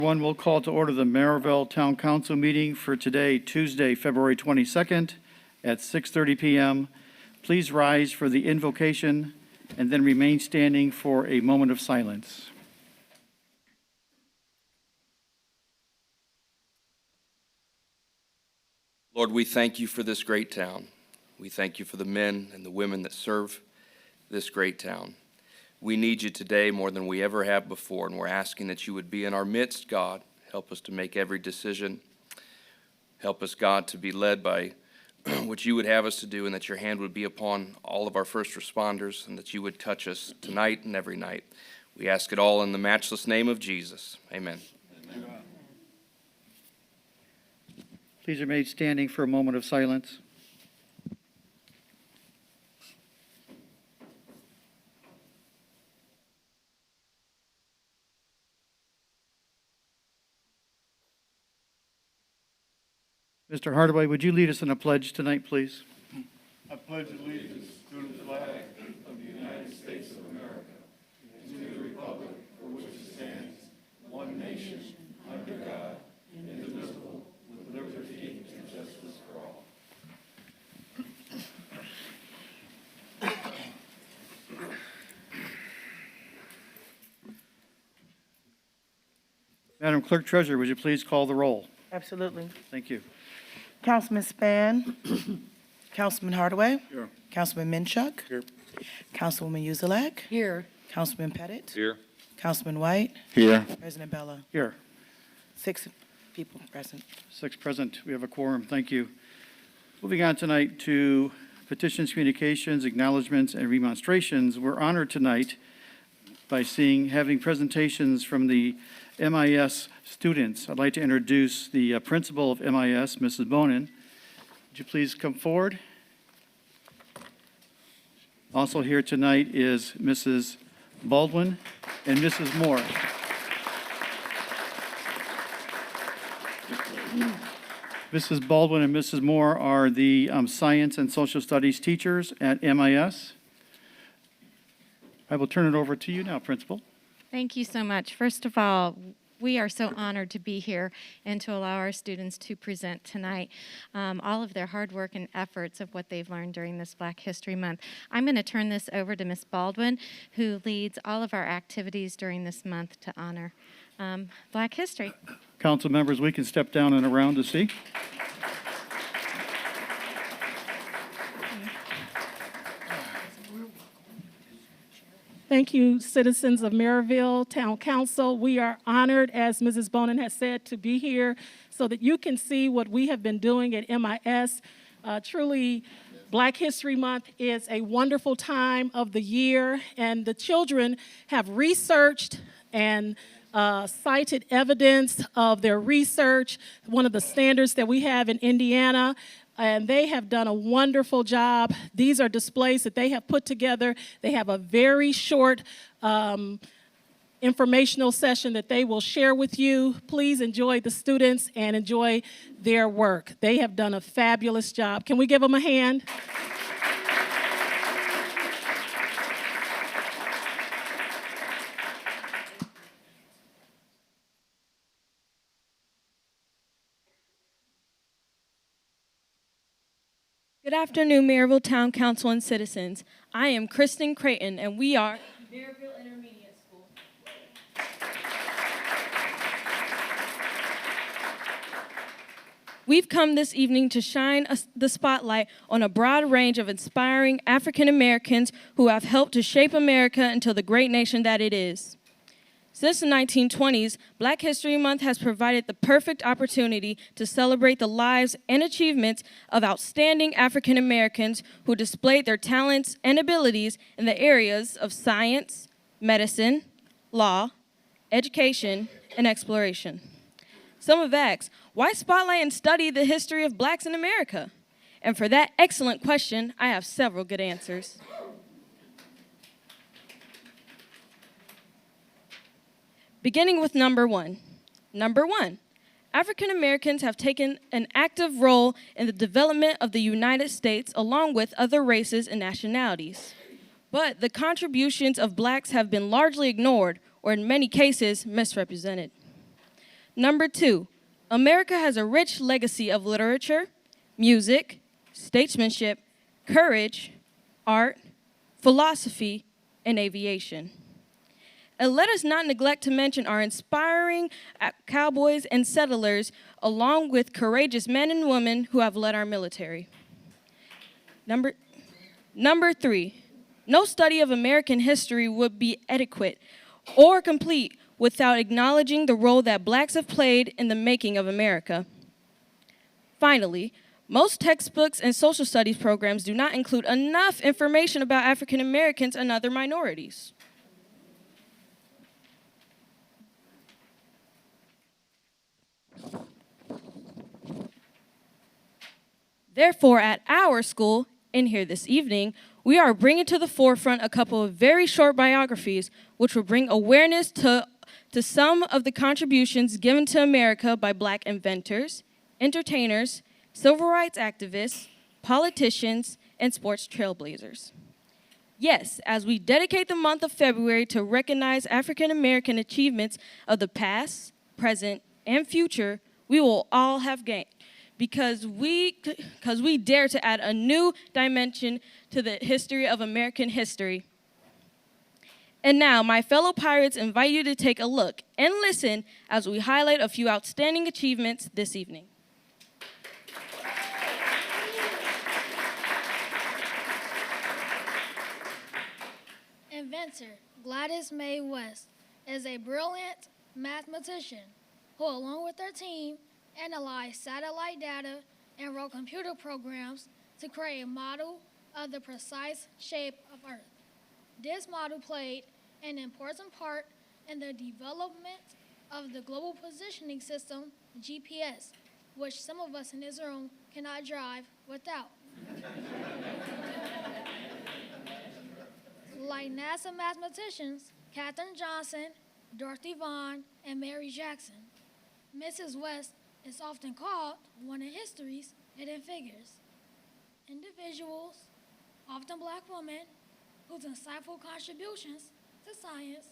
One will call to order the Merrillville Town Council meeting for today, Tuesday, February 22nd at 6:30 p.m. Please rise for the invocation and then remain standing for a moment of silence. Lord, we thank you for this great town. We thank you for the men and the women that serve this great town. We need you today more than we ever have before, and we're asking that you would be in our midst, God. Help us to make every decision. Help us, God, to be led by what you would have us to do, and that your hand would be upon all of our first responders, and that you would touch us tonight and every night. We ask it all in the matchless name of Jesus. Amen. Amen. Please remain standing for a moment of silence. Mr. Hardaway, would you lead us in a pledge tonight, please? I pledge allegiance to the flag of the United States of America and to the republic for which it stands, one nation, under God, indivisible, with liberty and justice for all. Madam Clerk Treasurer, would you please call the roll? Absolutely. Thank you. Councilman Spann. Councilman Hardaway. Here. Councilman Minchuk. Here. Councilwoman Uzelak. Here. Councilman Pettit. Here. Councilman White. Here. President Bella. Here. 6 people present. 6 present. We have a quorum. Thank you. Moving on tonight to petitions, communications, acknowledgements, and remonstrations. We're honored tonight by having presentations from the MIS students. I'd like to introduce the principal of MIS, Mrs. Bonin. Would you please come forward? Also here tonight is Mrs. Baldwin and Mrs. Moore. Mrs. Baldwin and Mrs. Moore are the science and social studies teachers at MIS. I will turn it over to you now, Principal. Thank you so much. First of all, we are so honored to be here and to allow our students to present tonight all of their hard work and efforts of what they've learned during this Black History Month. I'm going to turn this over to Ms. Baldwin, who leads all of our activities during this month to honor Black history. Council members, we can step down and around to see. Thank you, citizens of Merrillville Town Council. We are honored, as Mrs. Bonin has said, to be here so that you can see what we have been doing at MIS. Truly, Black History Month is a wonderful time of the year, and the children have researched and cited evidence of their research, one of the standards that we have in Indiana, and they have done a wonderful job. These are displays that they have put together. They have a very short informational session that they will share with you. Please enjoy the students and enjoy their work. They have done a fabulous job. Can we give them a hand? Good afternoon, Merrillville Town Council and citizens. I am Kristen Creighton, and we are Merrillville Intermediate School. We've come this evening to shine the spotlight on a broad range of inspiring African Americans who have helped to shape America into the great nation that it is. Since the 1920s, Black History Month has provided the perfect opportunity to celebrate the lives and achievements of outstanding African Americans who displayed their talents and abilities in the areas of science, medicine, law, education, and exploration. Some have asked, why spotlight and study the history of Blacks in America? And for that excellent question, I have several good answers. Beginning with number one. Number one, African Americans have taken an active role in the development of the United States along with other races and nationalities. But the contributions of Blacks have been largely ignored or in many cases misrepresented. Number 2, America has a rich legacy of literature, music, statesmanship, courage, art, philosophy, and aviation. And let us not neglect to mention our inspiring cowboys and settlers, along with courageous men and women who have led our military. Number 3, no study of American history would be adequate or complete without acknowledging the role that blacks have played in the making of America. Finally, most textbooks and social studies programs do not include enough information about African Americans and other minorities. Therefore, at our school, and here this evening, we are bringing to the forefront a couple of very short biographies which will bring awareness to some of the contributions given to America by black inventors, entertainers, civil rights activists, politicians, and sports trailblazers. Yes, as we dedicate the month of February to recognize African American achievements of the past, present, and future, we will all have gained because we dare to add a new dimension to the history of American history. And now, my fellow pirates invite you to take a look and listen as we highlight a few outstanding achievements this evening. Inventor Gladys May West is a brilliant mathematician who, along with her team, analyzed satellite data and wrote computer programs to create a model of the precise shape of Earth. This model played an important part in the development of the Global Positioning System, GPS, which some of us in this room cannot drive without. Like NASA mathematicians Katherine Johnson, Dorothy Vaughan, and Mary Jackson, Mrs. West is often called one of history's hidden figures. Individuals, often black women, whose insightful contributions to science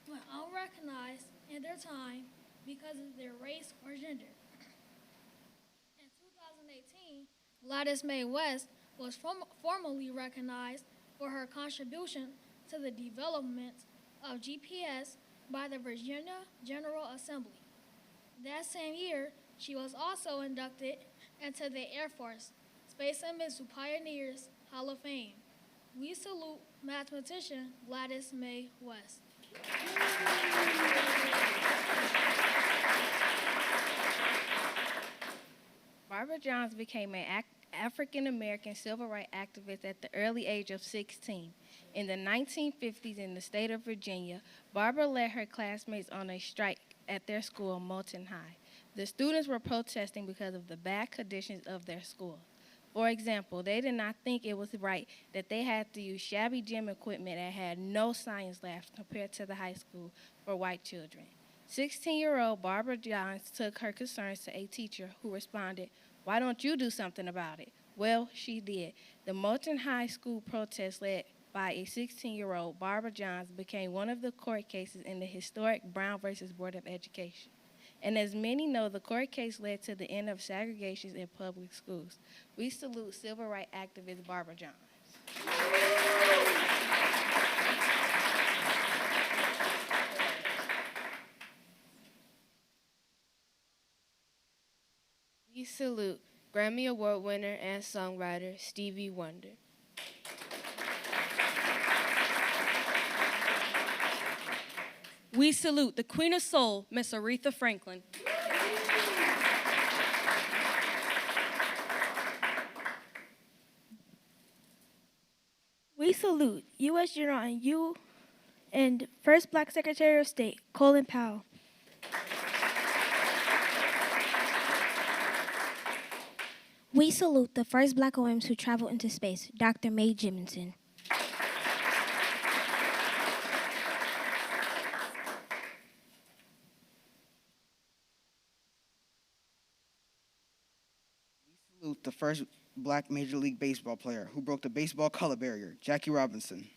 went unrecognized in their time because of their race or gender. In 2018, Gladys May West was formally recognized for her contribution to the development of GPS by the Virginia General Assembly. That same year, she was also inducted into the Air Force Space and Missile Pioneers Hall of Fame. We salute mathematician Gladys May West. Barbara Johns became an African-American civil rights activist at the early age of 16. In the 1950s in the state of Virginia, Barbara led her classmates on a strike at their school, Moulton High. The students were protesting because of the bad conditions of their school. For example, they did not think it was right that they had to use shabby gym equipment and had no science labs compared to the high school for white children. 16-year-old Barbara Johns took her concerns to a teacher who responded, "Why don't you do something about it?" Well, she did. The Moulton High School protest led by a 16-year-old Barbara Johns became one of the court cases in the historic Brown versus Board of Education. And as many know, the court case led to the end of segregation in public schools. We salute civil rights activist Barbara Johns. We salute Grammy Award winner and songwriter Stevie Wonder. We salute the Queen of Soul, Miss Aretha Franklin. We salute U.S. General and First Black Secretary of State, Colin Powell. We salute the first Black woman who traveled into space, Dr. Mae Jemison. Salute the first Black Major League Baseball player who broke the baseball color barrier, Jackie Robinson.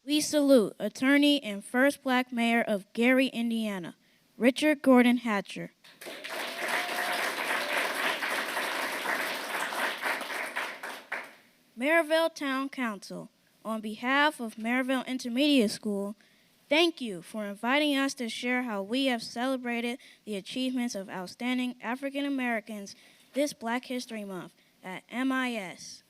We salute attorney and first black mayor of Gary, Indiana, Richard Gordon Hatcher. Merrillville Town Council, on behalf of Merrillville Intermediate School, thank you for inviting us to share how we have celebrated the achievements of outstanding African Americans this Black History Month at MIS.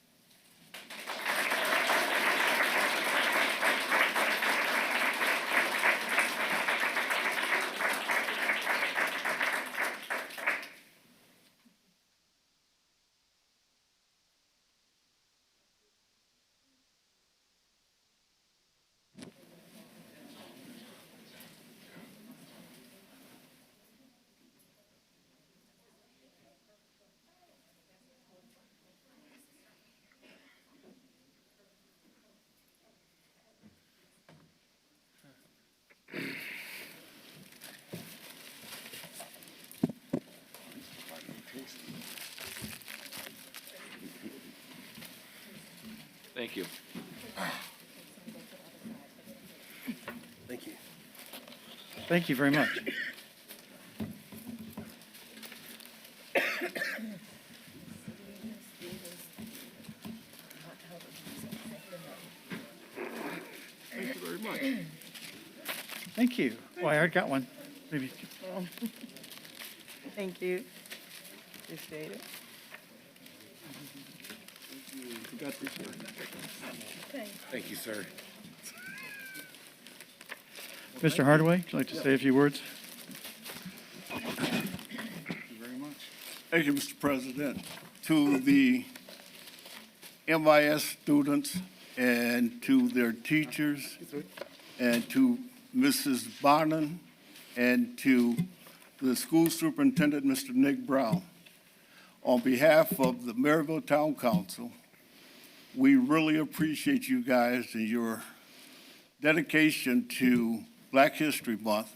Thank you. Thank you. Thank you very much. Thank you very much. Thank you. Oh, I already got one. Maybe. Thank you. Appreciate it. Forgot this one. Thank you, sir. Mr. Hardaway, would you like to say a few words? Thank you very much. Thank you, Mr. President. To the MIS students and to their teachers and to Mrs. Bonin and to the school superintendent, Mr. Nick Brown. On behalf of the Merrillville Town Council, we really appreciate you guys and your dedication to Black History Month.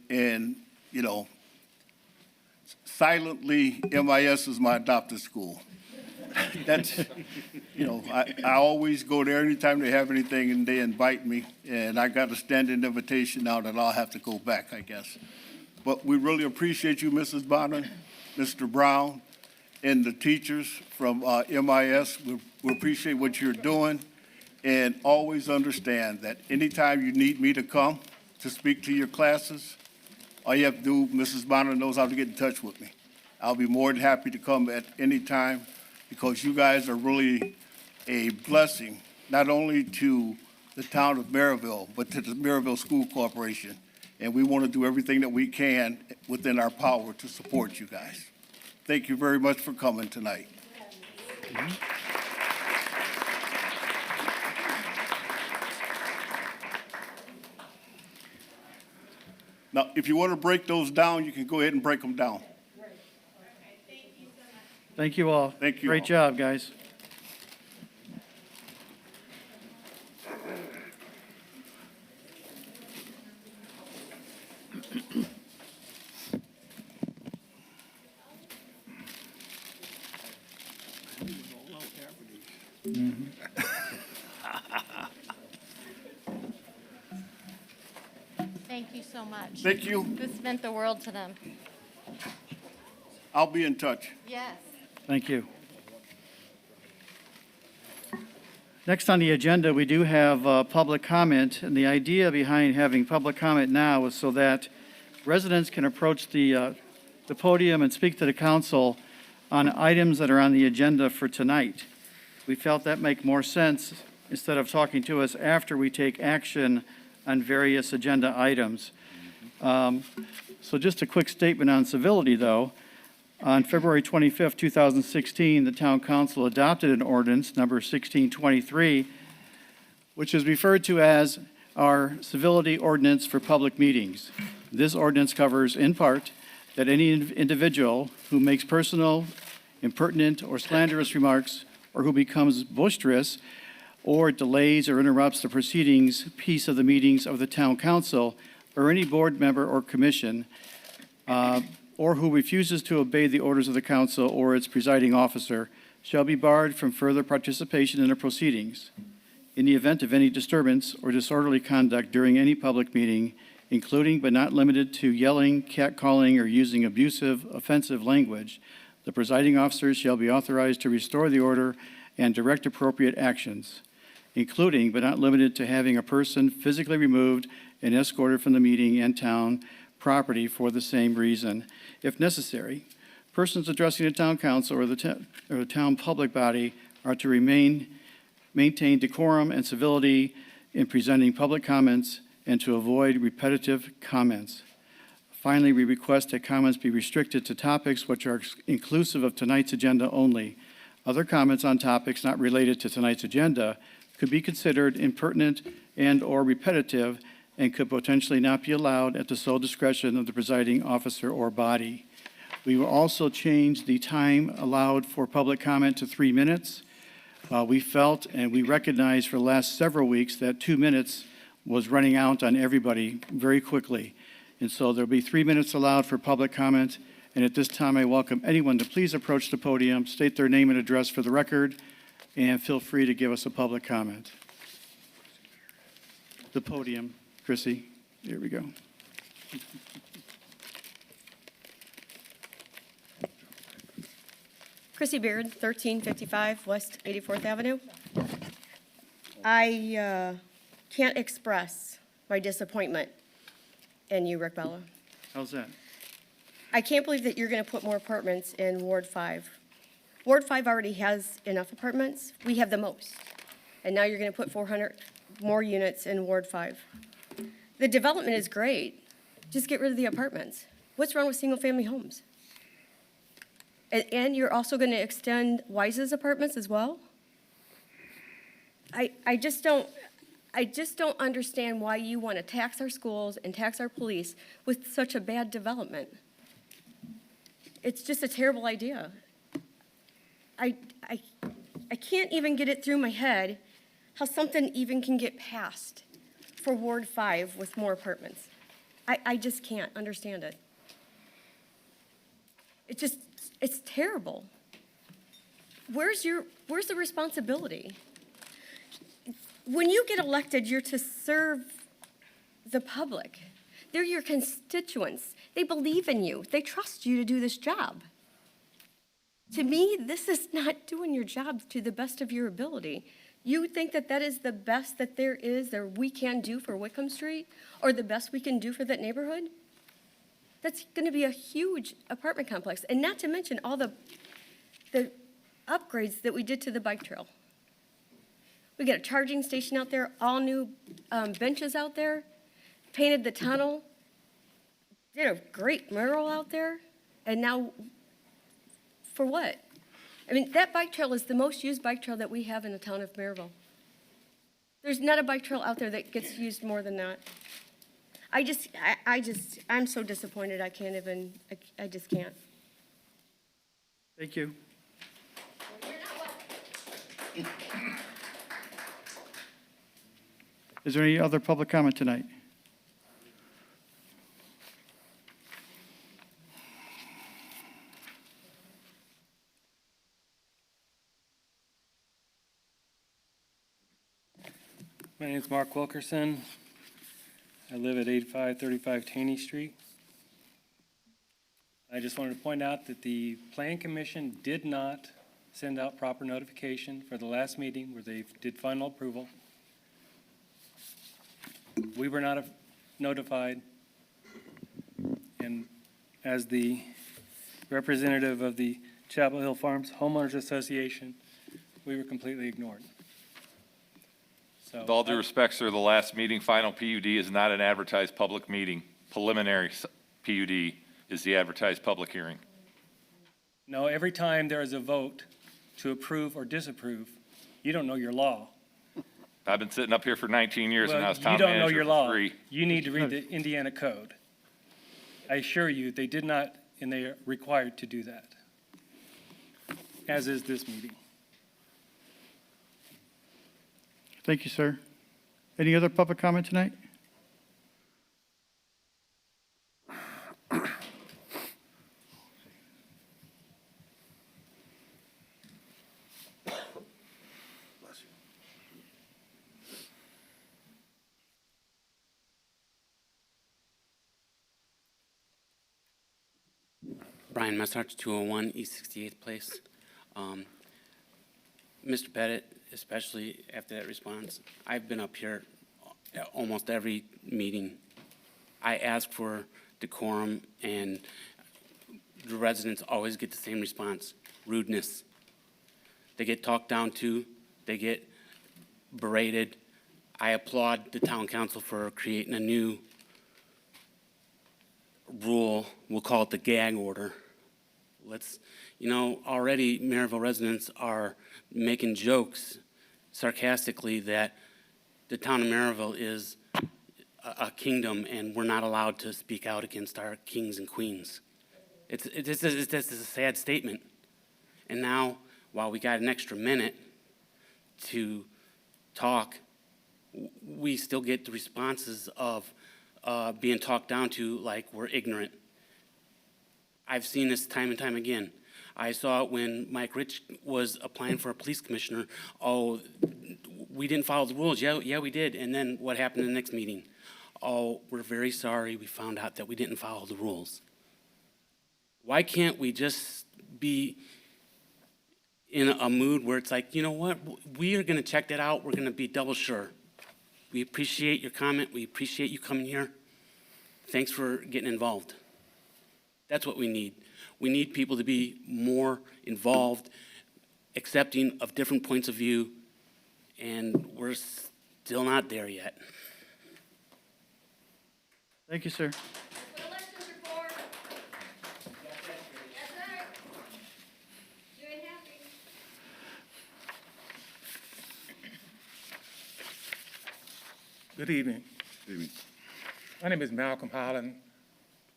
And, you know, silently, MIS is my adopted school. That's, you know, I always go there anytime they have anything and they invite me. And I got a standing invitation now that I'll have to go back, I guess. But we really appreciate you, Mrs. Bonner, Mr. Brown, and the teachers from MIS. We appreciate what you're doing. And always understand that anytime you need me to come to speak to your classes, all you have to do, Mrs. Bonner knows how to get in touch with me. I'll be more than happy to come at any time because you guys are really a blessing, not only to the town of Merrillville, but to the Merrillville School Corporation. And we want to do everything that we can within our power to support you guys. Thank you very much for coming tonight. Now, if you want to break those down, you can go ahead and break them down. Thank you all. Thank you Great all. job, guys. Thank you so much. Thank you. This meant the world to them. I'll be in touch. Yes. Thank you. Next on the agenda, we do have public comment, and the idea behind having public comment now is so that residents can approach the podium and speak to the council on items that are on the agenda for tonight. We felt that make more sense instead of talking to us after we take action on various agenda items. So just a quick statement on civility, though. On February 25th, 2016, the Town Council adopted an ordinance, number 1623, which is referred to as our civility ordinance for public meetings. This ordinance covers, in part, that any individual who makes personal, impertinent, or slanderous remarks, or who becomes boisterous, or delays or interrupts the proceedings, piece of the meetings of the Town Council, or any board member or commission, or who refuses to obey the orders of the council or its presiding officer, shall be barred from further participation in the proceedings. In the event of any disturbance or disorderly conduct during any public meeting, including but not limited to yelling, catcalling, or using abusive, offensive language, the presiding officer shall be authorized to restore the order and direct appropriate actions, including but not limited to having a person physically removed and escorted from the meeting and town property for the same reason. If necessary, persons addressing the town council or the town public body are to maintain decorum and civility in presenting public comments and to avoid repetitive comments. Finally, we request that comments be restricted to topics which are inclusive of tonight's agenda only. Other comments on topics not related to tonight's agenda could be considered impertinent and/or repetitive and could potentially not be allowed at the sole discretion of the presiding officer or body. We will also change the time allowed for public comment to 3 minutes. We felt and we recognized for the last several weeks that 2 minutes was running out on everybody very quickly. And so there'll be 3 minutes allowed for public comment. And at this time, I welcome anyone to please approach the podium, state their name and address for the record, and feel free to give us a public comment. The podium, Chrissy. Here we go. Chrissy Beard, 1355 West 84th Avenue. I can't express my disappointment in you, Rick Bella. How's that? I can't believe that you're going to put more apartments in Ward 5. Ward 5 already has enough apartments. We have the most. And now you're going to put 400 more units in Ward 5. The development is great. Just get rid of the apartments. What's wrong with single-family homes? And you're also going to extend Wise's apartments as well? I just don't understand why you want to tax our schools and tax our police with such a bad development. It's just a terrible idea. I can't even get it through my head how something even can get passed for Ward 5 with more apartments. I just can't understand it. It's terrible. Where's the responsibility? When you get elected, you're to serve the public. They're your constituents. They believe in you. They trust you to do this job. To me, this is not doing your job to the best of your ability. You think that that is the best that there is, that we can do for Wickham Street, or the best we can do for that neighborhood? That's going to be a huge apartment complex, and not to mention all the upgrades that we did to the bike trail. We got a charging station out there, all new benches out there, painted the tunnel, did a great mural out there, and now, for what? I mean, that bike trail is the most used bike trail that we have in the town of Merrillville. There's not a bike trail out there that gets used more than that. I'm so disappointed. I just can't. Thank you. Is there any other public comment tonight? My name is Mark Wilkerson. I live at 8535 Taney Street. I just wanted to point out that the Plan Commission did not send out proper notification for the last meeting where they did final approval. We were not notified, and as the representative of the Chapel Hill Farms Homeowners Association, we were completely ignored. So, with all due respect, sir, the last meeting, final PUD, is not an advertised public meeting. Preliminary PUD is the advertised public hearing. No, every time there is a vote to approve or disapprove, you don't know your law. I've been sitting up here for 19 years, and I was town you don't know manager your for law. 3. You need to read the Indiana code. I assure you, they did not, and they are required to do that, as is this meeting. Thank you, sir. Any other public comment tonight? Brian Messarch, 201 East 68th Place. Mr. Pettit, especially after that response, I've been up here almost every meeting. I ask for decorum, and the residents always get the same response: rudeness. They get talked down to, they get berated. I applaud the town council for creating a new rule. We'll call it the gag order. Already Merrillville residents are making jokes sarcastically that the town of Merrillville is a kingdom and we're not allowed to speak out against our kings and queens. It's a sad statement. And now, while we got an extra minute to talk, we still get the responses of being talked down to like we're ignorant. I've seen this time and time again. I saw it when Mike Rich was applying for a police commissioner. Oh, we didn't follow the rules. Yeah, we did. And then what happened in the next meeting? Oh, we're very sorry. We found out that we didn't follow the rules. Why can't we just be in a mood where it's like, you know what? We are going to check that out. We're going to be double sure. We appreciate your comment. We appreciate you coming here. Thanks for getting involved. That's what we need. We need people to be more involved, accepting of different points of view, and we're still not there yet. Thank you, sir. Good evening. My name is Malcolm Holland,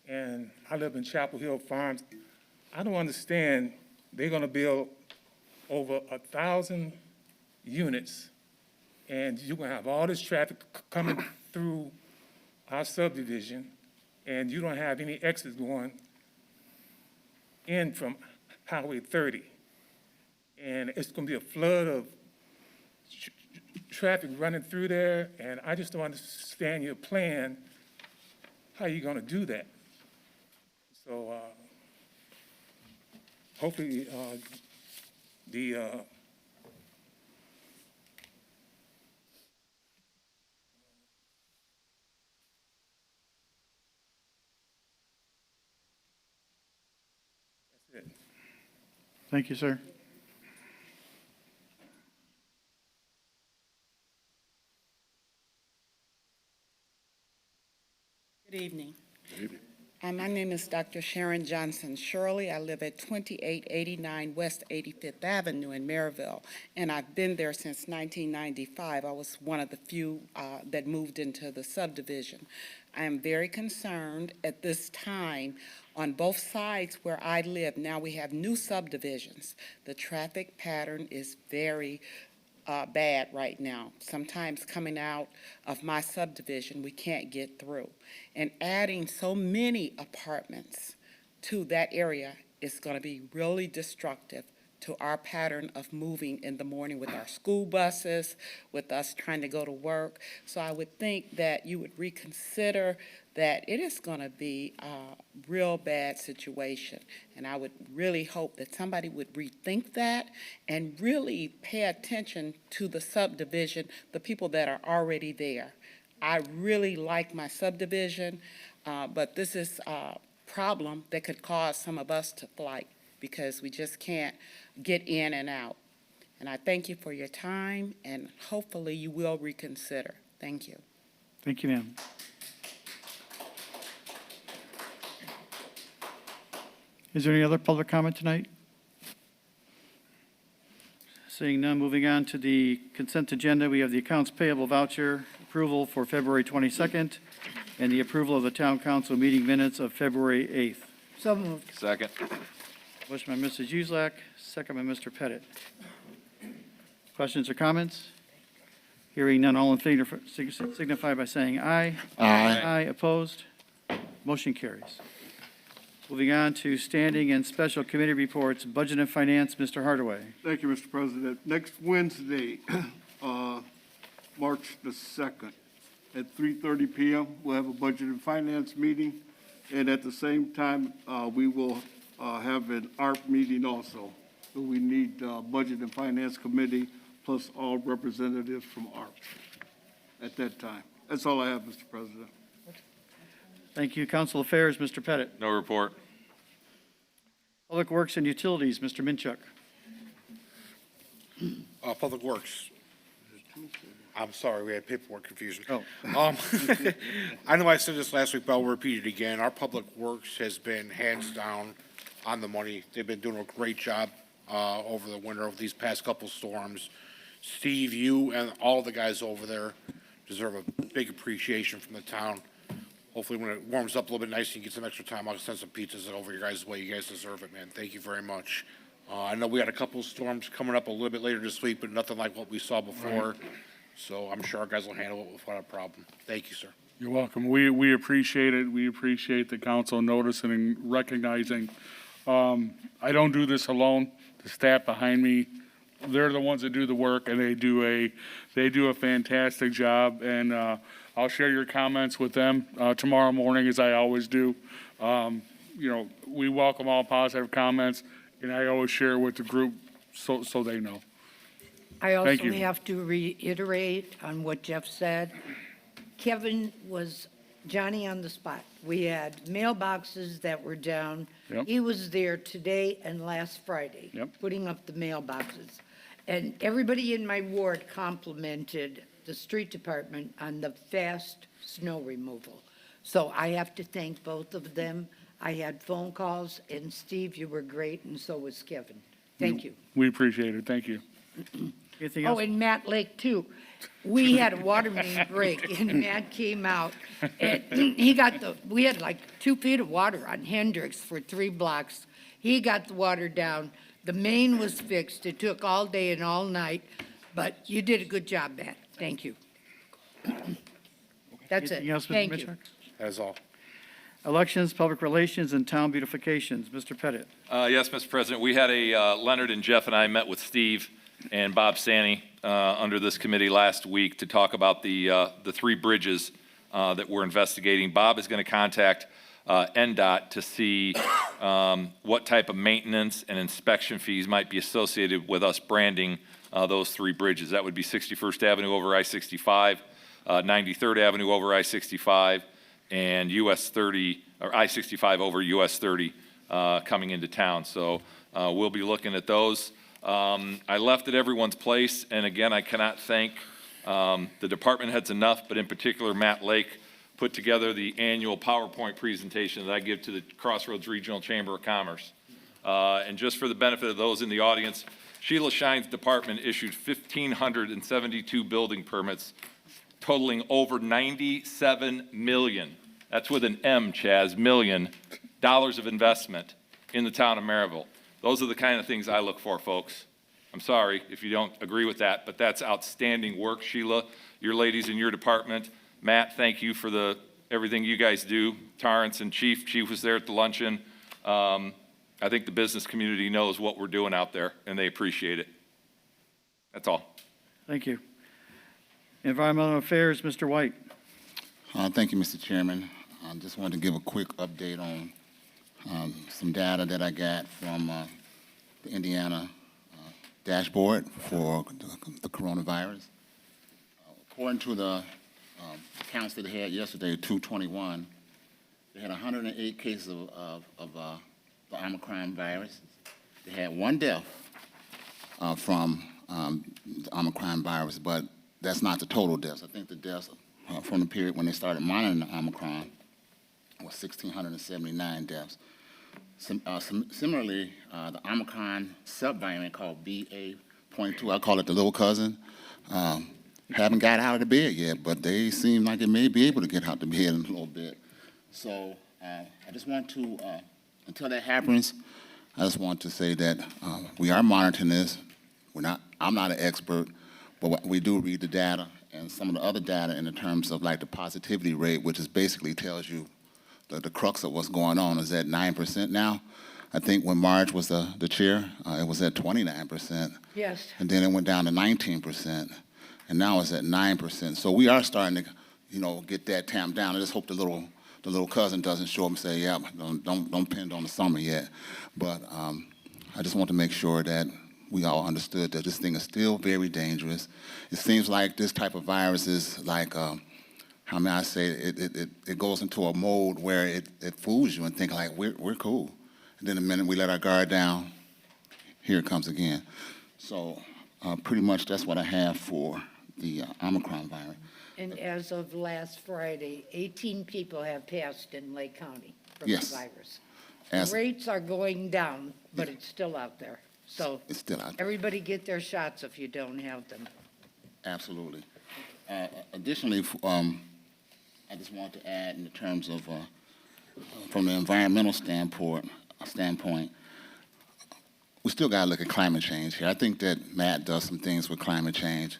and I live in Chapel Hill Farms. I don't understand, they're going to build over 1,000 units, and you're going to have all this traffic coming through our subdivision, and you don't have any exits going in from Highway 30. And it's going to be a flood of traffic running through there, and I just don't understand your plan, how you're going to do that. So hopefully that's it. Thank you, sir. Good evening. My name is Dr. Sharon Johnson Shirley. I live at 2889 West 85th Avenue in Merrillville, and I've been there since 1995. I was one of the few that moved into the subdivision. I am very concerned at this time on both sides where I live. Now we have new subdivisions. The traffic pattern is very bad right now. Sometimes coming out of my subdivision, we can't get through. And adding so many apartments to that area is going to be really destructive to our pattern of moving in the morning with our school buses, with us trying to go to work. So I would think that you would reconsider that it is going to be a real bad situation. And I would really hope that somebody would rethink that and really pay attention to the subdivision, the people that are already there. I really like my subdivision, but this is a problem that could cause some of us to flight because we just can't get in and out. And I thank you for your time, and hopefully you will reconsider. Thank you. Thank you, ma'am. Is there any other public comment tonight? Seeing none, moving on to the consent agenda, we have the accounts payable voucher approval for February 22nd and the approval of the town council meeting minutes of February 8th. So moved. Second. Motion by Mrs. Uselak, second by Mr. Pettit. Questions or comments? Hearing none, all in favor signify by saying aye. Aye. Aye, opposed? Motion carries. Moving on to standing and special committee reports, Budget and Finance, Mr. Hardaway. Thank you, Mr. President. Next Wednesday, March the 2nd, at 3:30 p.m., we'll have a Budget and Finance meeting. And at the same time, we will have an ARP meeting also. So we need Budget and Finance Committee plus all representatives from ARP at that time. That's all I have, Mr. President. Thank you. Council Affairs, Mr. Pettit. No report. Public Works and Utilities, Mr. Minchuk. Public Works. I'm sorry, we had paperwork confusion. Oh. I know I said this last week, but I'll repeat it again. Our Public Works has been hands down on the money. They've been doing a great job over the winter, over these past couple storms. Steve, you and all the guys over there deserve a big appreciation from the town. Hopefully when it warms up a little bit nice and you get some extra time, I'll send some pizzas over your guys' way. You guys deserve it, man. Thank you very much. I know we had a couple of storms coming up a little bit later this week, but nothing like what we saw before. Right. So I'm sure our guys will handle it without a problem. Thank you, sir. You're welcome. We appreciate it. We appreciate the council noticing and recognizing. I don't do this alone. The staff behind me, they're the ones that do the work, and they do a fantastic job. And I'll share your comments with them tomorrow morning, as I always do. We welcome all positive comments, and I always share with the group so they know. I also Thank you. have to reiterate on what Jeff said. Kevin was Johnny on the spot. We had mailboxes that were down. Yep. He was there today and last Friday, putting up the mailboxes. And everybody in my ward complimented the street department on the fast snow removal. So I have to thank both of them. I had phone calls, and Steve, you were great, and so was Kevin. Thank you. We appreciate it. Thank you. Anything else? Oh, and Matt Lake, too. We had a water main break, and Matt came out, and we had like 2 feet of water on Hendricks for 3 blocks. He got the water down. The main was fixed. It took all day and all night, but you did a good job, Matt. Thank you. That's Anything it. else, Mr. Thank Minchuk? you. That is all. Elections, Public Relations, and Town Beautifications, Mr. Pettit. Yes, Mr. President, we had Leonard and Jeff and I met with Steve and Bob Sani under this committee last week to talk about the 3 bridges that we're investigating. Bob is going to contact NDOT to see what type of maintenance and inspection fees might be associated with us branding those 3 bridges. That would be 61st Avenue over I-65, 93rd Avenue over I-65, and US 30, or I-65 over US 30 coming into town. So we'll be looking at those. I left at everyone's place, and again, I cannot thank the department heads enough, but in particular, Matt Lake put together the annual PowerPoint presentation that I give to the Crossroads Regional Chamber of Commerce. And just for the benefit of those in the audience, Sheila Shine's department issued 1,572 building permits totaling over $97 million. That's with an M, Chaz, million dollars of investment in the town of Merrillville. Those are the kind of things I look for, folks. I'm sorry if you don't agree with that, but that's outstanding work, Sheila, your ladies in your department. Matt, thank you for everything you guys do. Torrance and Chief was there at the luncheon. I think the business community knows what we're doing out there, and they appreciate it. That's all. Thank you. Environmental Affairs, Mr. White. Thank you, Mr. Chairman. I just wanted to give a quick update on some data that I got from the Indiana dashboard for the coronavirus. According to the counts that they had yesterday, 221, they had 108 cases of the Omicron virus. They had 1 death from the Omicron virus, but that's not the total deaths. I think the deaths from the period when they started monitoring the Omicron was 1,679 deaths. Similarly, the Omicron subvariant called BA.2, I call it the little cousin, haven't got out of the bed yet, but they seem like it may be able to get out the bed in a little bit. So I just want to, until that happens, I just want to say that we are monitoring this. I'm not an expert, but we do read the data and some of the other data in the terms of like the positivity rate, which is basically tells you the crux of what's going on is at 9% now. I think when Marge was the chair, it was at 29%. Yes. And then it went down to 19%, and now it's at 9%. So we are starting to, get that tamped down. I just hope the the little cousin doesn't show up and say, yeah, don't depend on the summer yet. But I just want to make sure that we all understood that this thing is still very dangerous. It seems like this type of virus is like, how may I say, it goes into a mode where it fools you and think like, we're cool. And then the minute we let our guard down, here it comes again. So pretty much that's what I have for the Omicron virus. And as of last Friday, 18 people have passed in Lake County from Yes. the virus. As- The rates are going down, but it's still out there. So It's still out there. everybody get their shots if you don't have them. Absolutely. Additionally, I just want to add in terms of, from the environmental standpoint, we still got to look at climate change here. I think that Matt does some things with climate change.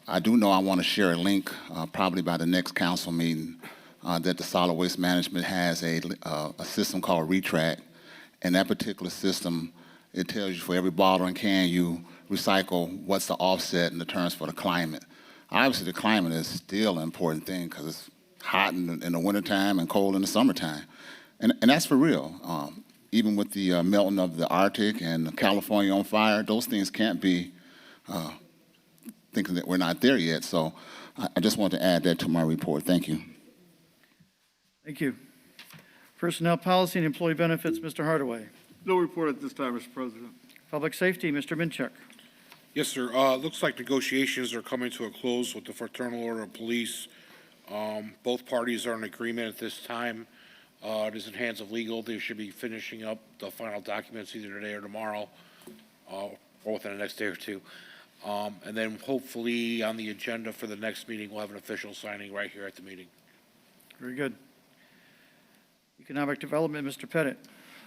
I do know I want to share a link, probably by the next council meeting, that the solid waste management has a system called Retract. And that particular system, it tells you for every bottle and can you recycle, what's the offset in the terms for the climate. Obviously, the climate is still an important thing because it's hot in the wintertime and cold in the summertime. And that's for real. Even with the melting of the Arctic and California on fire, those things can't be thinking that we're not there yet. So I just want to add that to my report. Thank you. Thank you. Personnel Policy and Employee Benefits, Mr. Hardaway. No report at this time, Mr. President. Public Safety, Mr. Minchuk. Yes, sir. Looks like negotiations are coming to a close with the Fraternal Order of Police. Both parties are in agreement at this time. It is in hands of legal. They should be finishing up the final documents either today or tomorrow, or within the next day or two. And then hopefully on the agenda for the next meeting, we'll have an official signing right here at the meeting. Very good. Economic Development, Mr. Pettit.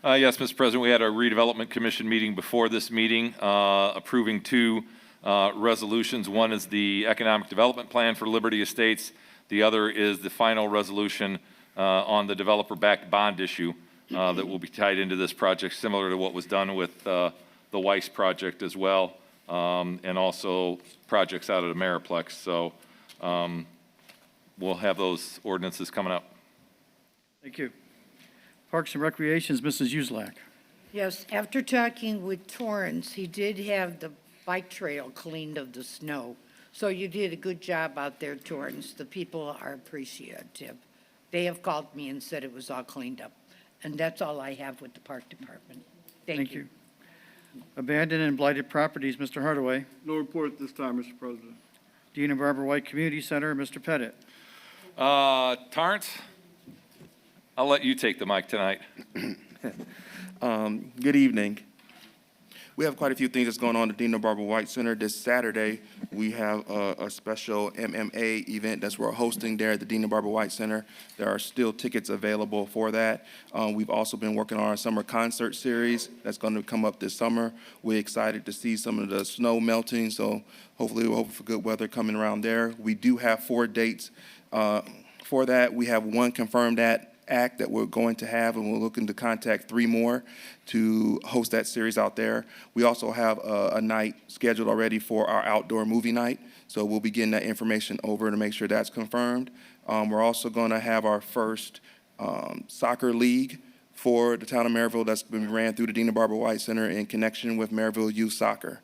Yes, Mr. President, we had a redevelopment commission meeting before this meeting, approving two resolutions. One is the economic development plan for Liberty Estates. The other is the final resolution on the developer-backed bond issue that will be tied into this project, similar to what was done with the Weiss project as well, and also projects out of the Merrillville. So we'll have those ordinances coming up. Thank you. Parks and Recreations, Mrs. Uselak. Yes, after talking with Torrance, he did have the bike trail cleaned of the snow. So you did a good job out there, Torrance. The people are appreciative. They have called me and said it was all cleaned up. And that's all I have with the Park Department. Thank you. Abandoned and Blighted Properties, Mr. Hardaway. No report at this time, Mr. President. Dean and Barbara White Community Center, Mr. Pettit. Torrance, I'll let you take the mic tonight. Good evening. We have quite a few things that's going on at the Dean and Barbara White Center. This Saturday, we have a special MMA event that's we're hosting there at the Dean and Barbara White Center. There are still tickets available for that. We've also been working on our summer concert series that's going to come up this summer. We're excited to see some of the snow melting, so hopefully we'll hope for good weather coming around there. We do have 4 dates for that. We have one confirmed act that we're going to have, and we're looking to contact 3 more to host that series out there. We also have a night scheduled already for our outdoor movie night, so we'll be getting that information over to make sure that's confirmed. We're also going to have our first soccer league for the town of Merrillville that's been ran through the Dean and Barbara White Center in connection with Merrillville Youth Soccer.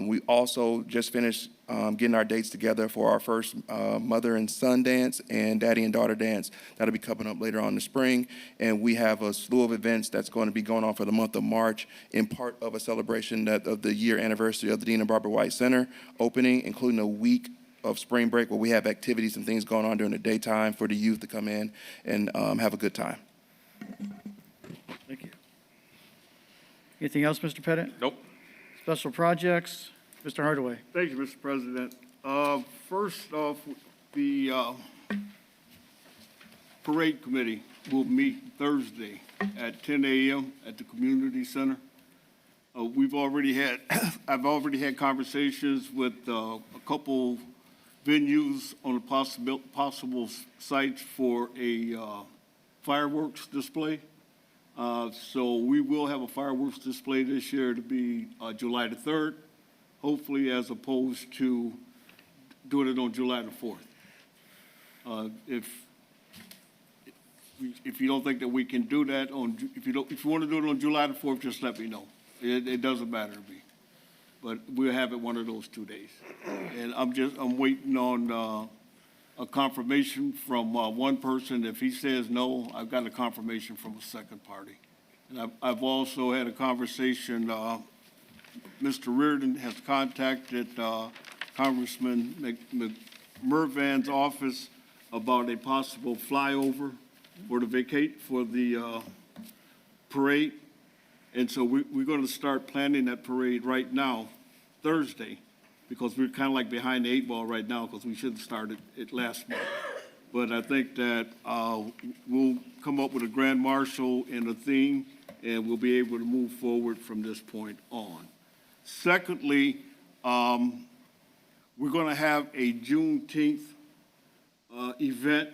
We also just finished getting our dates together for our first mother and son dance and daddy and daughter dance. That'll be coming up later on in the spring. And we have a slew of events that's going to be going on for the month of March in part of a celebration of the year anniversary of the Dean and Barbara White Center opening, including a week of spring break where we have activities and things going on during the daytime for the youth to come in and have a good time. Thank you. Anything else, Mr. Pettit? Nope. Special Projects, Mr. Hardaway. Thank you, Mr. President. First off, the parade committee will meet Thursday at 10 a.m. at the community center. I've already had conversations with a couple venues on the possible sites for a fireworks display. So we will have a fireworks display this year to be July the 3rd, hopefully, as opposed to doing it on July the 4th. if you don't think that we can do that if you want to do it on July the 4th, just let me know. It doesn't matter to me. But we'll have it one of those 2 days. And I'm waiting on, a confirmation from, one person. If he says no, I've got a confirmation from a second party. And I've also had a conversation, Mr. Reardon has contacted, Congressman Mervan's office about a possible flyover for the parade. And so we're going to start planning that parade right now, Thursday, because we're kind of like behind the 8 ball right now because we should have started it last month. But I think that we'll come up with a grand marshal and a theme, and we'll be able to move forward from this point on. Secondly, we're going to have a Juneteenth event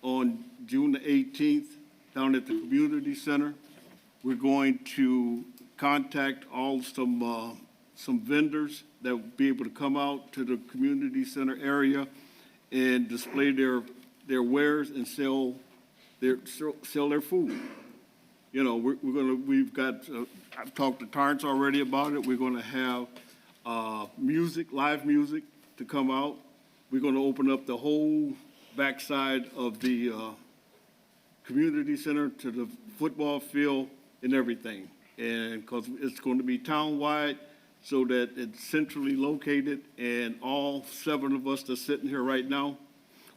on June the 18th down at the community center. We're going to contact some vendors that will be able to come out to the community center area and display their wares and sell their food. You know, we've got, I've talked to Torrance already about it. We're going to have live music to come out. We're going to open up the whole backside of the community center to the football field and everything. And because it's going to be town-wide so that it's centrally located, and all 7 of us that's sitting here right now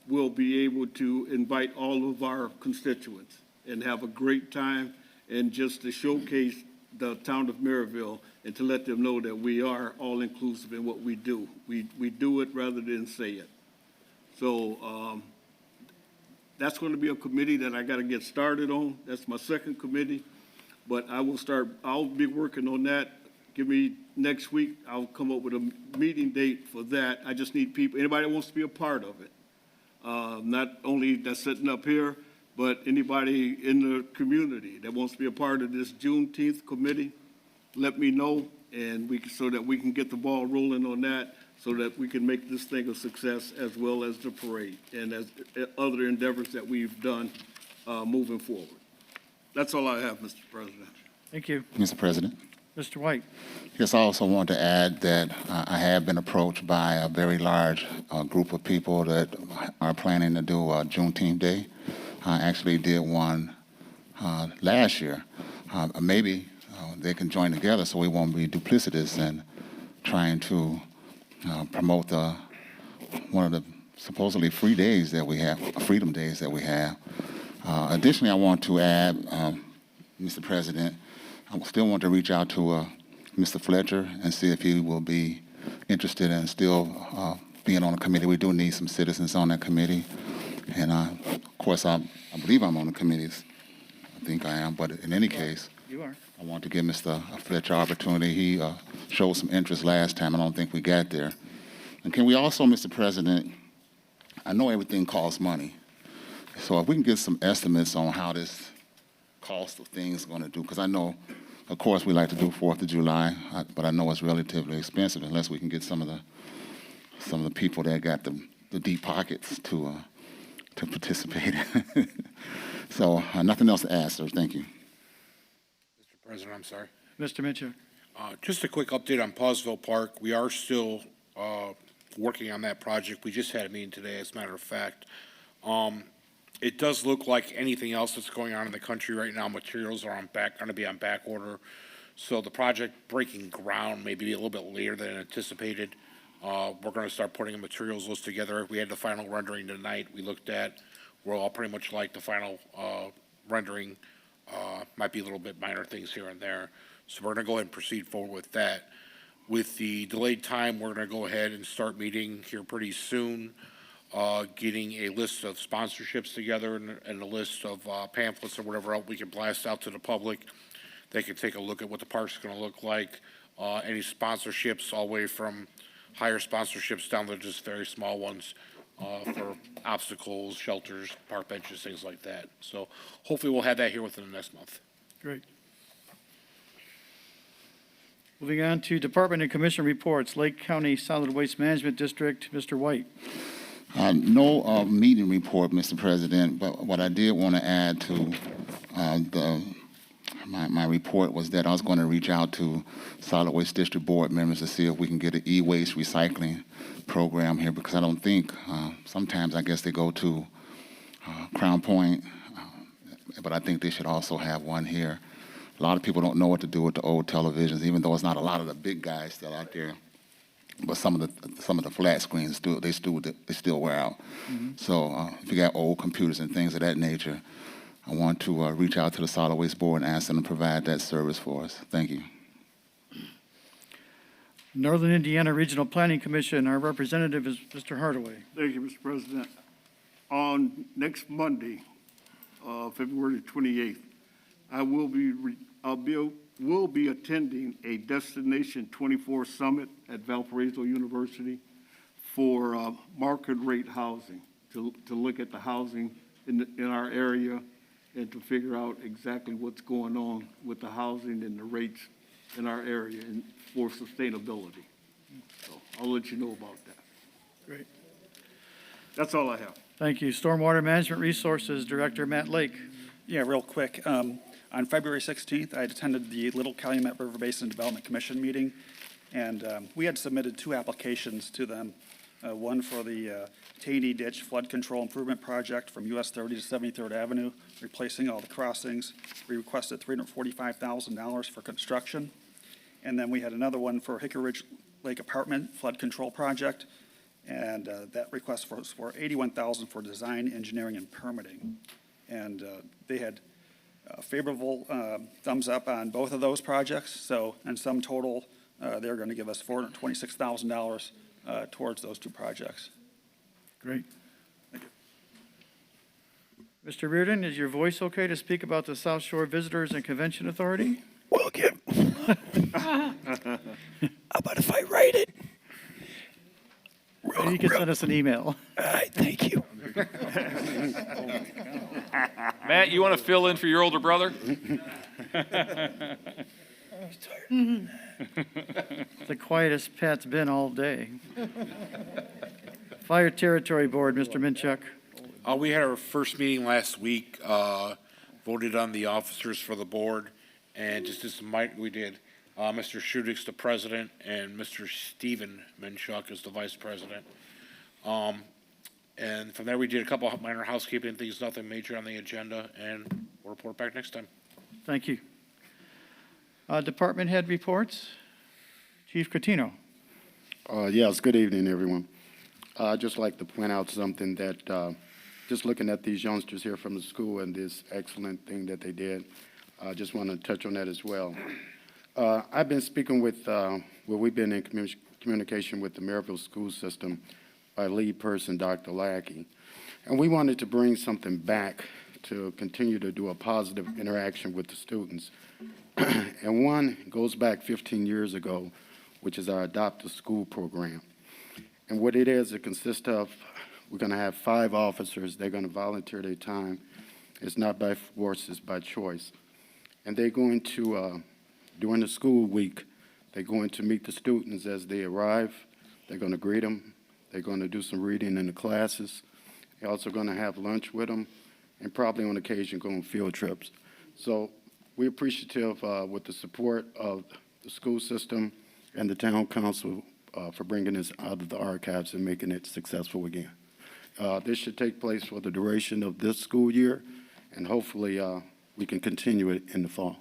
will be able to invite all of our constituents and have a great time, and just to showcase the town of Merrillville and to let them know that we are all-inclusive in what we do. We do it rather than say it. So that's going to be a committee that I got to get started on. That's my second committee. But I'll be working on that. Give me next week, I'll come up with a meeting date for that. I just need people, anybody that wants to be a part of it. Not only that's sitting up here, but anybody in the community that wants to be a part of this Juneteenth committee, let me know, and so that we can get the ball rolling on that, so that we can make this thing a success, as well as the parade and as other endeavors that we've done moving forward. That's all I have, Mr. President. Thank you. Mr. President. Mr. White. Yes, I also want to add that I have been approached by a very large group of people that are planning to do a Juneteenth Day. I actually did one last year. Maybe they can join together so we won't be duplicitous in trying to promote one of the supposedly free days that we have, freedom days that we have. Additionally, I want to add, Mr. President, I still want to reach out to Mr. Fletcher and see if he will be interested in still being on the committee. We do need some citizens on that committee. And of course, I believe I'm on the committees. I think I am. But in any case, you are. I want to give Mr. Fletcher opportunity. He showed some interest last time. I don't think we got there. And can we also, Mr. President, I know everything costs money. So if we can get some estimates on how this cost of things is going to do, because I know, of course, we like to do 4th of July, but I know it's relatively expensive unless we can get some of the people that got the deep pockets to participate. So nothing else to ask, sir. Thank you. Mr. President, I'm sorry. Mr. Mitchell. Just a quick update on Pausville Park. We are still working on that project. We just had a meeting today, as a matter of fact. It does look like anything else that's going on in the country right now. Materials are going to be on back order. So the project breaking ground may be a little bit later than anticipated. We're going to start putting a materials list together. We had the final rendering tonight we looked at. We're all pretty much like the final rendering. Might be a little bit minor things here and there. So we're going to go ahead and proceed forward with that. With the delayed time, we're going to go ahead and start meeting here pretty soon. Getting a list of sponsorships together and a list of pamphlets or whatever else we can blast out to the public. They can take a look at what the park's going to look like. Any sponsorships, all the way from higher sponsorships down to just very small ones for obstacles, shelters, park benches, things like that. So hopefully we'll have that here within the next month. Great. Moving on to Department and Commission reports. Lake County Solid Waste Management District, Mr. White. No meeting report, Mr. President, but what I did want to add to my report was that I was going to reach out to Solid Waste District Board members to see if we can get an e-waste recycling program here, because I don't think, sometimes I guess they go to Crown Point, but I think they should also have one here. A lot of people don't know what to do with the old televisions, even though it's not a lot of the big guys still out there. But some of the flat screens they still wear out. So if you got old computers and things of that nature, I want to reach out to the Solid Waste Board and ask them to provide that service for us. Thank you. Northern Indiana Regional Planning Commission, our representative is Mr. Hardaway. Thank you, Mr. President. On next Monday, February 28th, I will be attending a Destination 24 Summit at Valparaiso University for market rate housing, to look at the housing in our area and to figure out exactly what's going on with the housing and the rates in our area and for sustainability. So I'll let you know about that. Great. That's all I have. Thank you. Stormwater Management Resources Director Matt Lake. Yeah, real quick. On February 16th, I attended the Little Calumet River Basin Development Commission meeting, and we had submitted 2 applications to them. One for the Taney Ditch Flood Control Improvement Project from US 30 to 73rd Avenue, replacing all the crossings. We requested $345,000 for construction. And then we had another one for Hickory Ridge Lake Apartment Flood Control Project, and that request was for $81,000 for design, engineering, and permitting. And they had favorable thumbs up on both of those projects. So in sum total, they're going to give us $426,000 towards those 2 projects. Great. Thank you. Mr. Reardon, is your voice okay to speak about the South Shore Visitors and Convention Authority? Well, Kim, how about if I write it? Maybe you can send us an email. All right, thank you. Matt, you want to fill in for your older brother? It's the quietest Pat's been all day. Fire Territory Board, Mr. Minchuk. We had our first meeting last week, voted on the officers for the board, and just as we did, Mr. Schudik's the president, and Mr. Stephen Minchuk is the vice president. And from there, we did a couple of minor housekeeping things, nothing major on the agenda, and we'll report back next time. Thank you. Department head reports. Chief Cotino. Yes, good evening, everyone. I'd just like to point out something that, just looking at these youngsters here from the school and this excellent thing that they did, I just want to touch on that as well. I've been speaking with, we've been in communication with the Merrillville school system by lead person, Dr. Lackey. And we wanted to bring something back to continue to do a positive interaction with the students. And one goes back 15 years ago, which is our Adopt a School program. And what it is, it consists of, we're going to have 5 officers. They're going to volunteer their time. It's not by force, it's by choice. And they're going to, during the school week, they're going to meet the students as they arrive. They're going to greet them. They're going to do some reading in the classes. They're also going to have lunch with them and probably on occasion go on field trips. So we're appreciative with the support of the school system and the town council for bringing this out of the archives and making it successful again. This should take place for the duration of this school year, and hopefully we can continue it in the fall.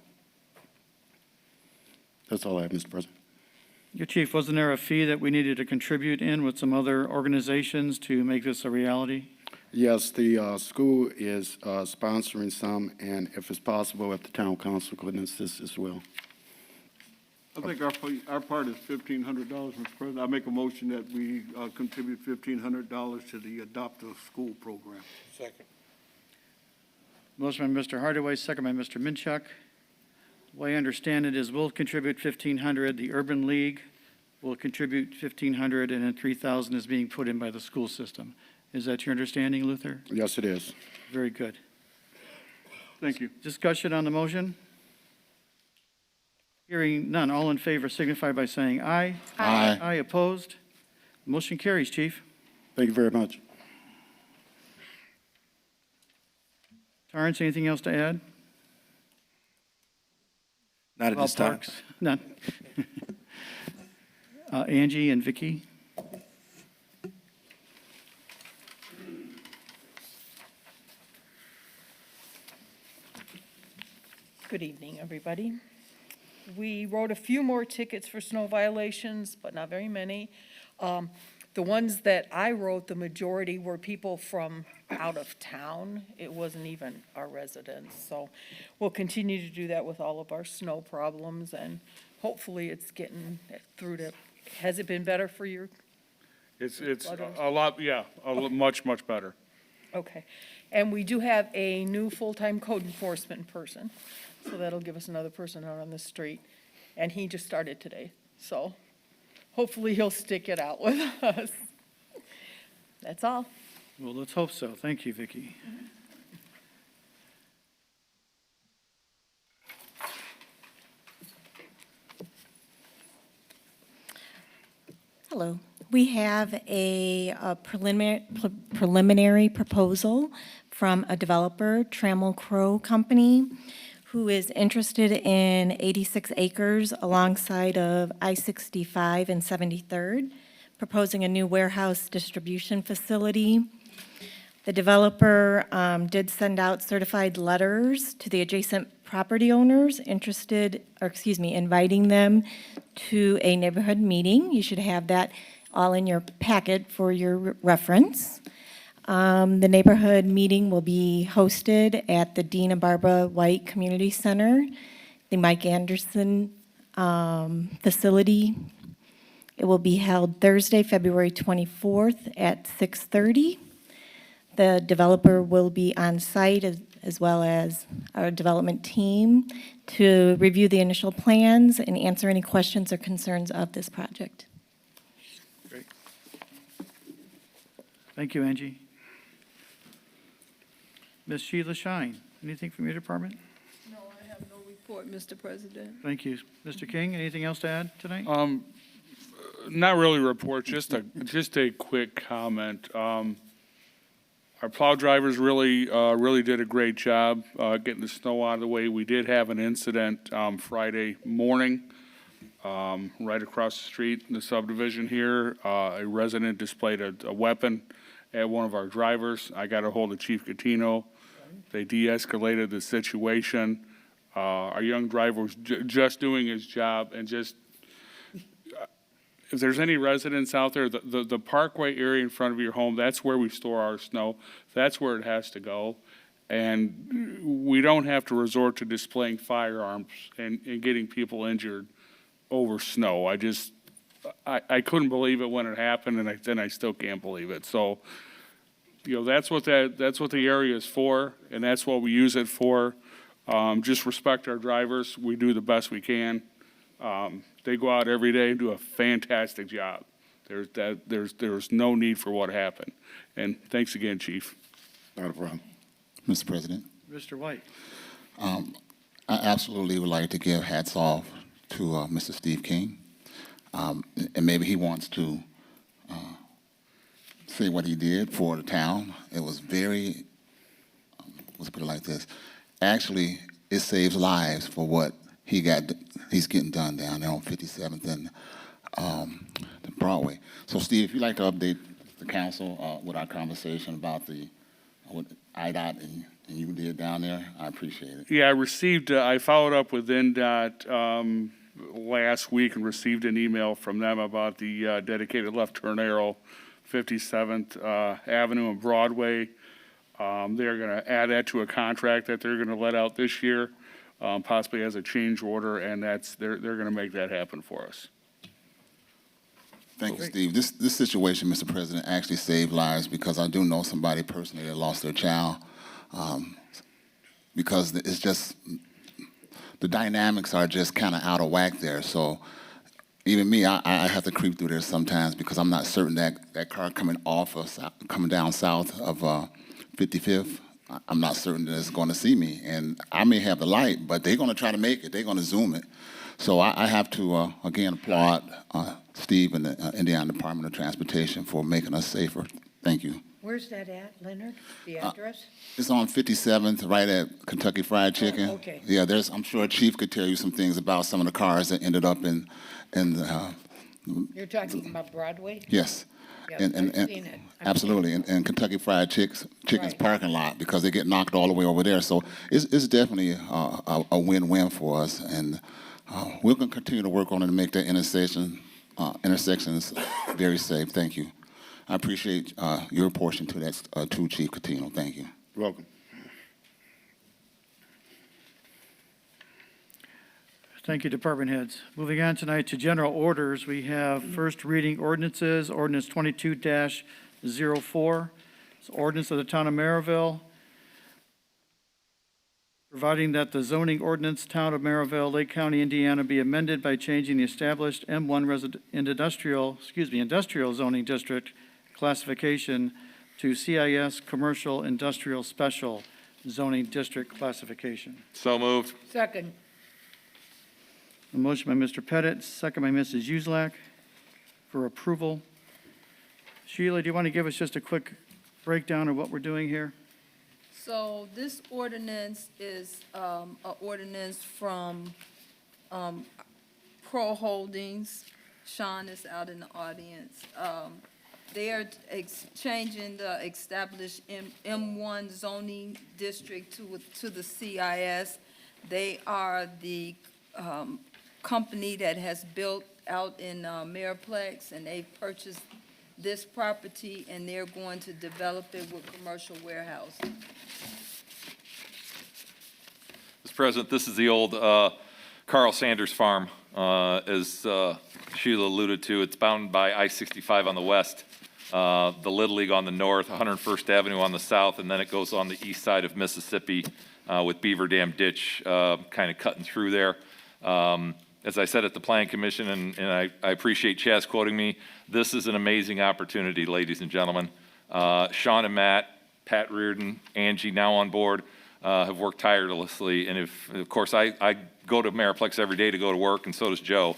That's all I have, Mr. President. Your Chief, wasn't there a fee that we needed to contribute in with some other organizations to make this a reality? Yes, the school is sponsoring some, and if it's possible, if the town council could assist as well. I think our part is $1,500, Mr. President. I make a motion that we contribute $1,500 to the Adopt a School program. Second. Motion by Mr. Hardaway, second by Mr. Minchuk. The way I understand it is we'll contribute $1,500. The Urban League will contribute $1,500, and then $3,000 is being put in by the school system. Is that your understanding, Luther? Yes, it is. Very good. Thank you. Discussion on the motion? Hearing none. All in favor signify by saying aye. Aye. Aye opposed. Motion carries, Chief. Thank you very much. Torrance, anything else to add? Not at About this time. parks? None. Angie and Vicky? Good evening, everybody. We wrote a few more tickets for snow violations, but not very many. The ones that I wrote, the majority were people from out of town. It wasn't even our residents. So we'll continue to do that with all of our snow problems, and hopefully it's getting through to, has it been better for your? It's a lot, yeah, much, much better. Okay. And we do have a new full-time code enforcement person, so that'll give us another person out on the street. And he just started today, so hopefully he'll stick it out with us. That's all. Well, let's hope so. Thank you, Vicky. Hello. We have a preliminary proposal from a developer, Trammell Crow Company, who is interested in 86 acres alongside of I-65 and 73rd, proposing a new warehouse distribution facility. The developer did send out certified letters to the adjacent property owners inviting them to a neighborhood meeting. You should have that all in your packet for your reference. The neighborhood meeting will be hosted at the Dean and Barbara White Community Center, the Mike Anderson facility. It will be held Thursday, February 24th at 6:30. The developer will be on site as well as our development team to review the initial plans and answer any questions or concerns of this project. Great. Thank you, Angie. Ms. Sheila Shine, anything from your department? No, I have no report, Mr. President. Thank you. Mr. King, anything else to add tonight? Not really a report, just a quick comment. Our plow drivers really did a great job getting the snow out of the way. We did have an incident Friday morning right across the street in the subdivision here. A resident displayed a weapon at one of our drivers. I got a hold of Chief Catino. They de-escalated the situation. Our young driver was just doing his job, and just if there's any residents out there, the parkway area in front of your home, that's where we store our snow. That's where it has to go. And we don't have to resort to displaying firearms and getting people injured over snow. I couldn't believe it when it happened, and I still can't believe it. So, that's what the area is for, and that's what we use it for. Just respect our drivers. We do the best we can. They go out every day and do a fantastic job. There's no need for what happened. And thanks again, Chief. Not a problem. Mr. President. Mr. White. I absolutely would like to give hats off to Mr. Steve King. And maybe he wants to say what he did for the town. It was very, let's put it like this. Actually, it saves lives for what he's getting done down there on 57th and the Broadway. So, Steve, if you'd like to update the council with our conversation about what IDOT and you did down there, I appreciate it. Yeah, I followed up with NDOT last week and received an email from them about the dedicated left turn arrow, 57th Avenue and Broadway. They're going to add that to a contract that they're going to let out this year. Possibly as a change order, and they're going to make that happen for us. Thank you, Steve. This situation, Mr. President, actually saved lives because I do know somebody personally that lost their child because it's just the dynamics are just kind of out of whack there. So even me, I have to creep through there sometimes because I'm not certain that car coming down south of 55th. I'm not certain that it's going to see me, and I may have the light, but they're going to try to make it. They're going to zoom it. So I have to, again, applaud Steve and the Indiana Department of Transportation for making us safer. Thank you. Where's that at, Leonard? The address? It's on 57th, right at Kentucky Fried Chicken. okay. Yeah, I'm sure Chief could tell you some things about some of the cars that ended up in You're talking about Broadway? yes. Yes, And I've seen it. I've absolutely, and Kentucky Fried Chicken's Right. parking lot, because they get knocked all the way over there. So it's definitely a win-win for us, and we're going to continue to work on it to make that intersections very safe. Thank you. I appreciate your portion to that, to Chief Catino. Thank you. You're welcome. Thank you, department heads. Moving on tonight to general orders, we have first reading ordinances, ordinance 22-04. It's ordinance of the town of Merrillville, providing that the zoning ordinance, town of Merrillville, Lake County, Indiana, be amended by changing the established M1 industrial zoning district classification to CIS Commercial Industrial Special Zoning District classification. So moved. Second. A motion by Mr. Pettit, second by Mrs. Uselak for approval. Sheila, do you want to give us just a quick breakdown of what we're doing here? So this ordinance is an ordinance from Pro Holdings. Sean is out in the audience. They are changing the established M1 zoning district to the CIS. They are the company that has built out in Merrillville, and they purchased this property, and they're going to develop it with commercial warehouse. Mr. President, this is the old Carl Sanders farm. As Sheila alluded to, it's bounded by I-65 on the west, the Little League on the north, 101st Avenue on the south, and then it goes on the east side of Mississippi with Beaver Dam Ditch kind of cutting through there. As I said at the Plan Commission, and I appreciate Chaz quoting me, this is an amazing opportunity, ladies and gentlemen. Sean and Matt, Pat Reardon, Angie now on board, have worked tirelessly. And of course, I go to Merrillville every day to go to work, and so does Joe.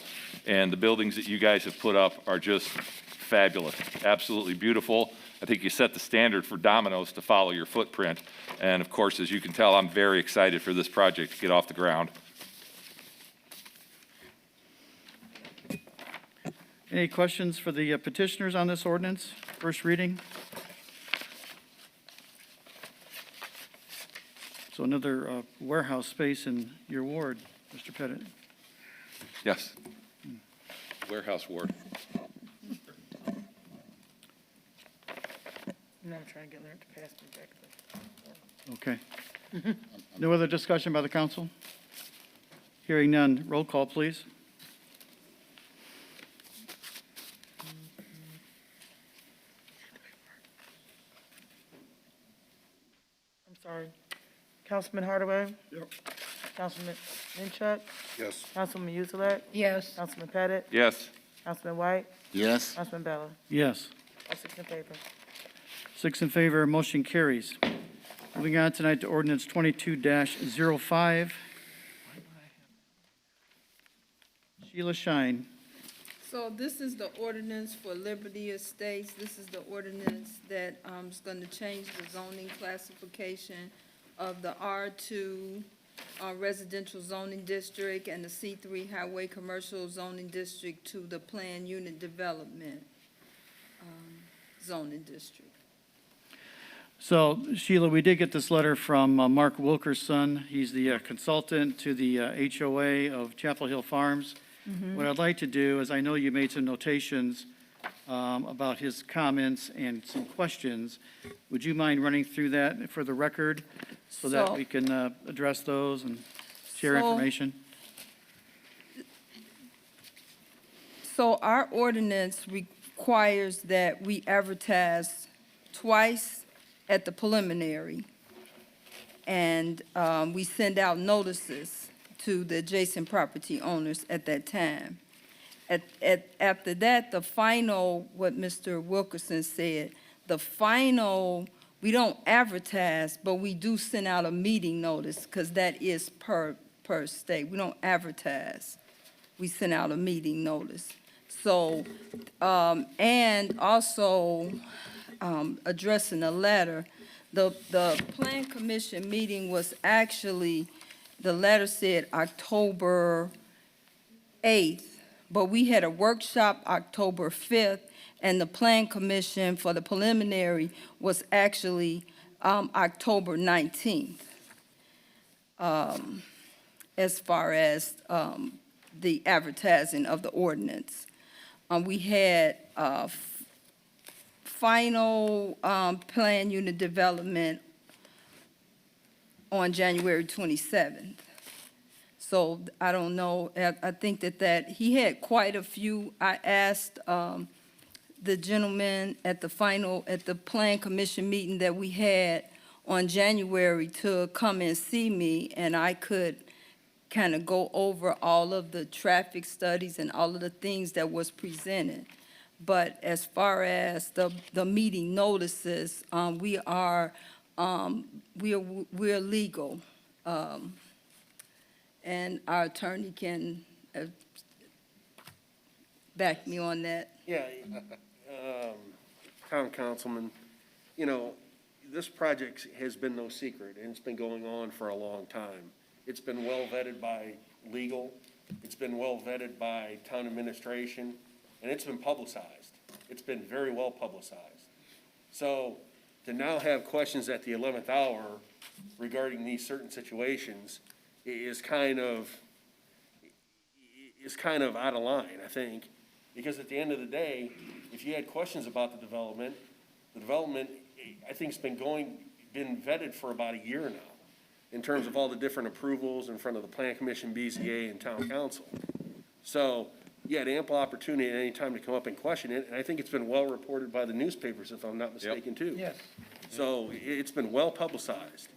And the buildings that you guys have put up are just fabulous, absolutely beautiful. I think you set the standard for Domino's to follow your footprint. And of course, as you can tell, I'm very excited for this project to get off the ground. Any questions for the petitioners on this ordinance? First reading. So another warehouse space in your ward, Mr. Pettit. Yes. Warehouse ward. Now I'm trying to get Leonard to pass me back. Okay. No other discussion by the council? Hearing none. Roll call, please. I'm sorry. Councilman Hardaway? Yep. Councilman Minchuk? Yes. Councilman Uzelak? Yes. Councilman Pettit? Yes. Councilman White? Yes. Councilman Bella? Yes. All six in favor. 6 in favor, motion carries. Moving on tonight to ordinance 22-05. Sheila Shine. So this is the ordinance for Liberty Estates. This is the ordinance that is going to change the zoning classification of the R2 residential zoning district and the C3 highway commercial zoning district to the planned unit development zoning district. So Sheila, we did get this letter from Mark Wilkerson. He's the consultant to the HOA of Chapel Hill Farms. What I'd like to do is, I know you made some notations about his comments and some questions. Would you mind running through that for the record so that we can address those and share information? So our ordinance requires that we advertise twice at the preliminary, and we send out notices to the adjacent property owners at that time. After that, the final, what Mr. Wilkerson said, the final, we don't advertise, but we do send out a meeting notice, because that is per state. We don't advertise. We send out a meeting notice. So, and also, addressing a letter. The Plan Commission meeting was actually, the letter said October 8th, but we had a workshop October 5th, and the Plan Commission for the preliminary was actually October 19th, as far as the advertising of the ordinance. We had final plan unit development on January 27th. So I don't know, I think that he had quite a few. I asked the gentleman at the Plan Commission meeting that we had on January to come and see me, and I could kind of go over all of the traffic studies and all of the things that was presented. But as far as the meeting notices, we're legal. And our attorney can back me on that. Yeah, Town Councilman, you know, this project has been no secret, and it's been going on for a long time. It's been well vetted by legal, it's been well vetted by town administration, and it's been publicized. It's been very well publicized. So to now have questions at the 11th hour regarding these certain situations is kind of out of line, I think, because at the end of the day, if you had questions about the development, I think, has been vetted for about a year now in terms of all the different approvals in front of the Plan Commission, BZA, and Town Council. So you had ample opportunity at any time to come up and question it, and I think it's been well reported by the newspapers, if I'm not mistaken, too. Yes. So it's been well publicized.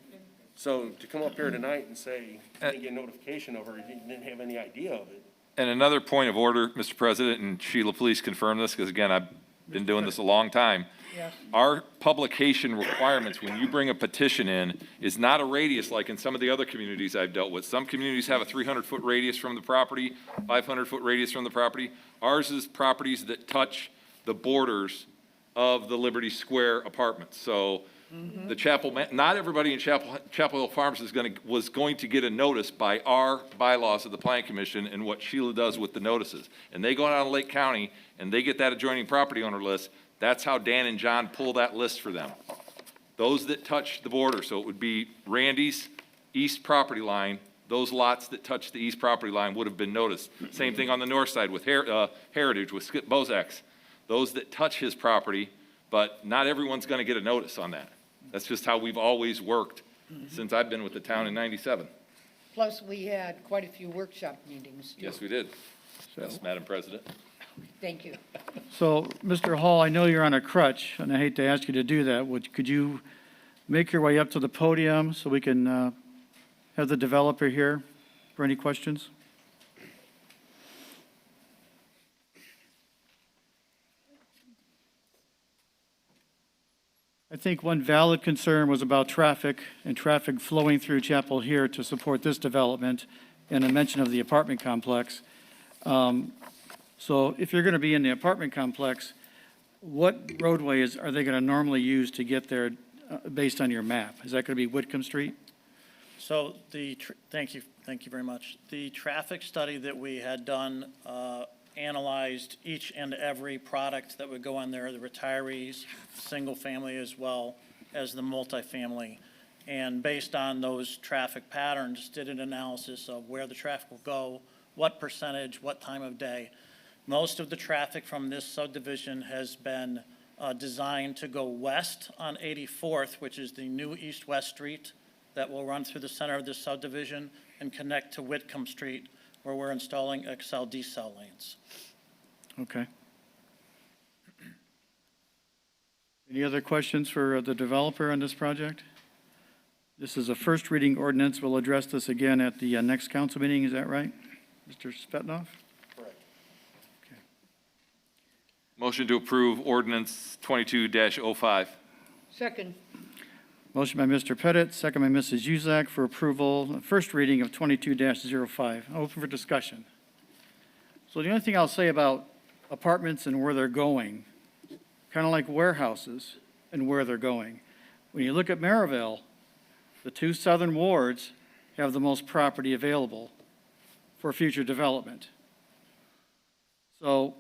So to come up here tonight and say, you didn't get notification over it, you didn't have any idea of it. And another point of order, Mr. President, and Sheila, please confirm this, because again, I've been doing this a long time. Yes. Our publication requirements, when you bring a petition in, is not a radius like in some of the other communities I've dealt with. Some communities have a 300-foot radius from the property, 500-foot radius from the property. Ours is properties that touch the borders of the Liberty Square apartments. So the Chapel, not everybody in Chapel Hill Farms was going to get a notice by our bylaws of the Plan Commission and what Sheila does with the notices. And they go out on Lake County and they get that adjoining property owner list. That's how Dan and John pull that list for them. Those that touch the border, so it would be Randy's east property line, those lots that touch the east property line would have been noticed. Same thing on the north side with Heritage, with Skip Bozak's. Those that touch his property, but not everyone's gonna get a notice on that. That's just how we've always worked since I've been with the town in '97. Plus, we had quite a few workshop meetings, too. Yes, we did. Yes, Madam President. Thank you. So, Mr. Hall, I know you're on a crutch, and I hate to ask you to do that. Could you make your way up to the podium so we can have the developer here for any questions? I think one valid concern was about traffic and traffic flowing through Chapel here to support this development and a mention of the apartment complex. So if you're going to be in the apartment complex, what roadways are they going to normally use to get there based on your map? Is that going to be Whitcomb Street? So thank you very much. The traffic study that we had done analyzed each and every product that would go on there, the retirees, single family as well as the multifamily. And based on those traffic patterns, did an analysis of where the traffic will go, what percentage, what time of day. Most of the traffic from this subdivision has been designed to go west on 84th, which is the new east-west street that will run through the center of this subdivision and connect to Whitcomb Street, where we're installing XL decel lanes. Okay. Any other questions for the developer on this project? This is a first reading ordinance. We'll address this again at the next council meeting. Is that right, Mr. Spetnoff? Correct. Motion to approve ordinance 22-05. Second. Motion by Mr. Pettit, second by Mrs. Uzak for approval, first reading of 22-05. Open for discussion. So the only thing I'll say about apartments and where they're going, kind of like warehouses, and where they're going. When you look at Merrillville, the two southern wards have the most property available for future development. So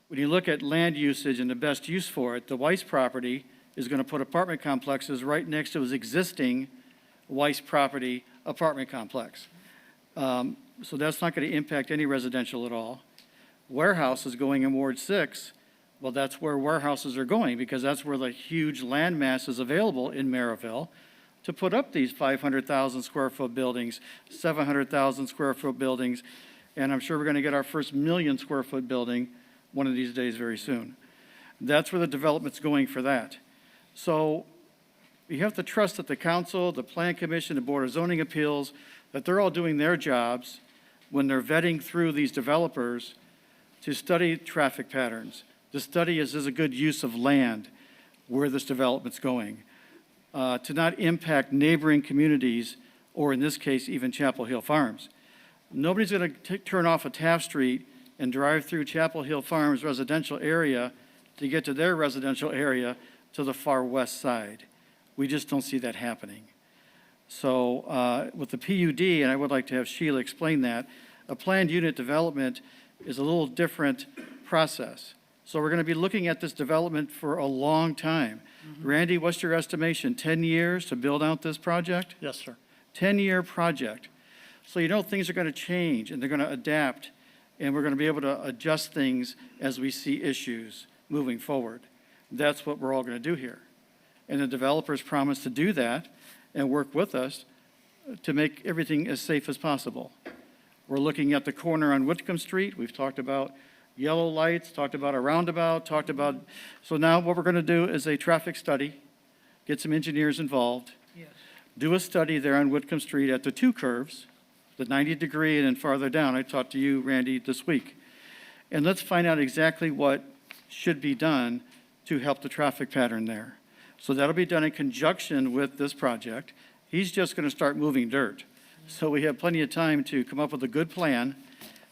when you look at land usage and the best use for it, the Weiss property is going to put apartment complexes right next to his existing Weiss property apartment complex. So that's not going to impact any residential at all. Warehouse is going in Ward 6. Well, that's where warehouses are going because that's where the huge land mass is available in Merrillville to put up these 500,000 square foot buildings, 700,000 square foot buildings, and I'm sure we're going to get our first 1,000,000 square foot building one of these days very soon. That's where the development's going for that. So you have to trust that the council, the plan commission, the board of zoning appeals, that they're all doing their jobs when they're vetting through these developers to study traffic patterns, to study is this a good use of land, where this development's going, to not impact neighboring communities, or in this case, even Chapel Hill Farms. Nobody's going to turn off of Taft Street and drive through Chapel Hill Farms residential area to get to their residential area to the far west side. We just don't see that happening. So with the PUD, and I would like to have Sheila explain that, a planned unit development is a little different process. So we're going to be looking at this development for a long time. Randy, what's your estimation? 10 years to build out this project? Yes, sir. 10-year project. So you know things are going to change and they're going to adapt and we're going to be able to adjust things as we see issues moving forward. That's what we're all going to do here. And the developers promised to do that and work with us to make everything as safe as possible. We're looking at the corner on Whitcomb Street. We've talked about yellow lights, talked about a roundabout, so now what we're going to do is a traffic study, get some engineers involved, do a study there on Whitcomb Street at the two curves, the 90-degree and then farther down. I talked to you, Randy, this week. And let's find out exactly what should be done to help the traffic pattern there. So that'll be done in conjunction with this project. He's just going to start moving dirt. So we have plenty of time to come up with a good plan,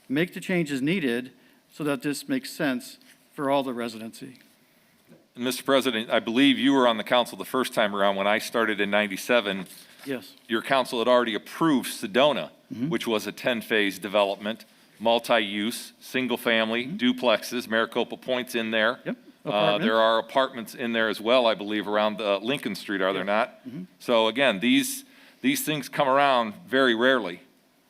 make the changes needed so that this makes sense for all the residency. And Mr. President, I believe you were on the council the first time around when I started in 97. Yes. Your council had already approved Sedona, which was a 10-phase development, multi-use, single-family, duplexes, Maricopa Point's in there. Yep. There are apartments in there as well, I believe, around Lincoln Street, are there not? So again, these things come around very rarely.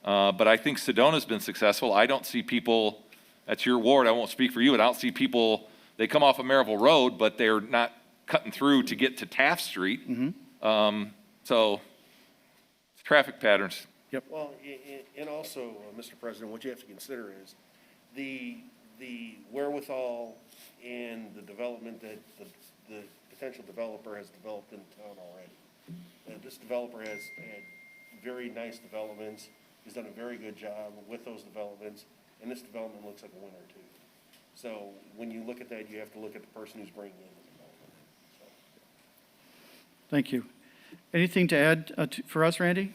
But I think Sedona's been successful. I don't see people, that's your ward, I won't speak for you, but I don't see people, they come off of Merrillville Road, but they're not cutting through to get to Taft Street. So it's traffic patterns. Yep. Well, and also, Mr. President, what you have to consider is the wherewithal and the development that the potential developer has developed in town already. This developer has had very nice developments. He's done a very good job with those developments, and this development looks like a winner too. So when you look at that, you have to look at the person who's bringing in the development. So. Thank you. Anything to add for us, Randy?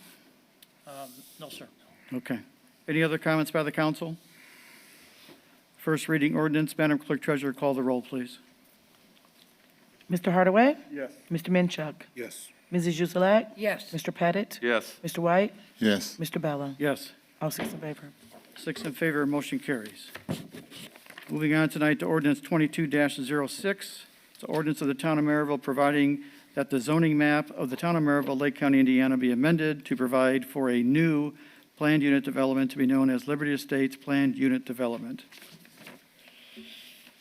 No, sir. Okay. Any other comments by the council? First reading ordinance. Madam Clerk Treasurer, call the roll, please. Mr. Hardaway? Yes. Mr. Minchuk? Yes. Mrs. Uzelak? Yes. Mr. Pettit? Yes. Mr. White? Yes. Mr. Bella? Yes. All six in favor. 6 in favor, motion carries. Moving on tonight to ordinance 22-06. It's an ordinance of the town of Merrillville providing that the zoning map of the town of Merrillville, Lake County, Indiana be amended to provide for a new planned unit development to be known as Liberty Estates Planned Unit Development.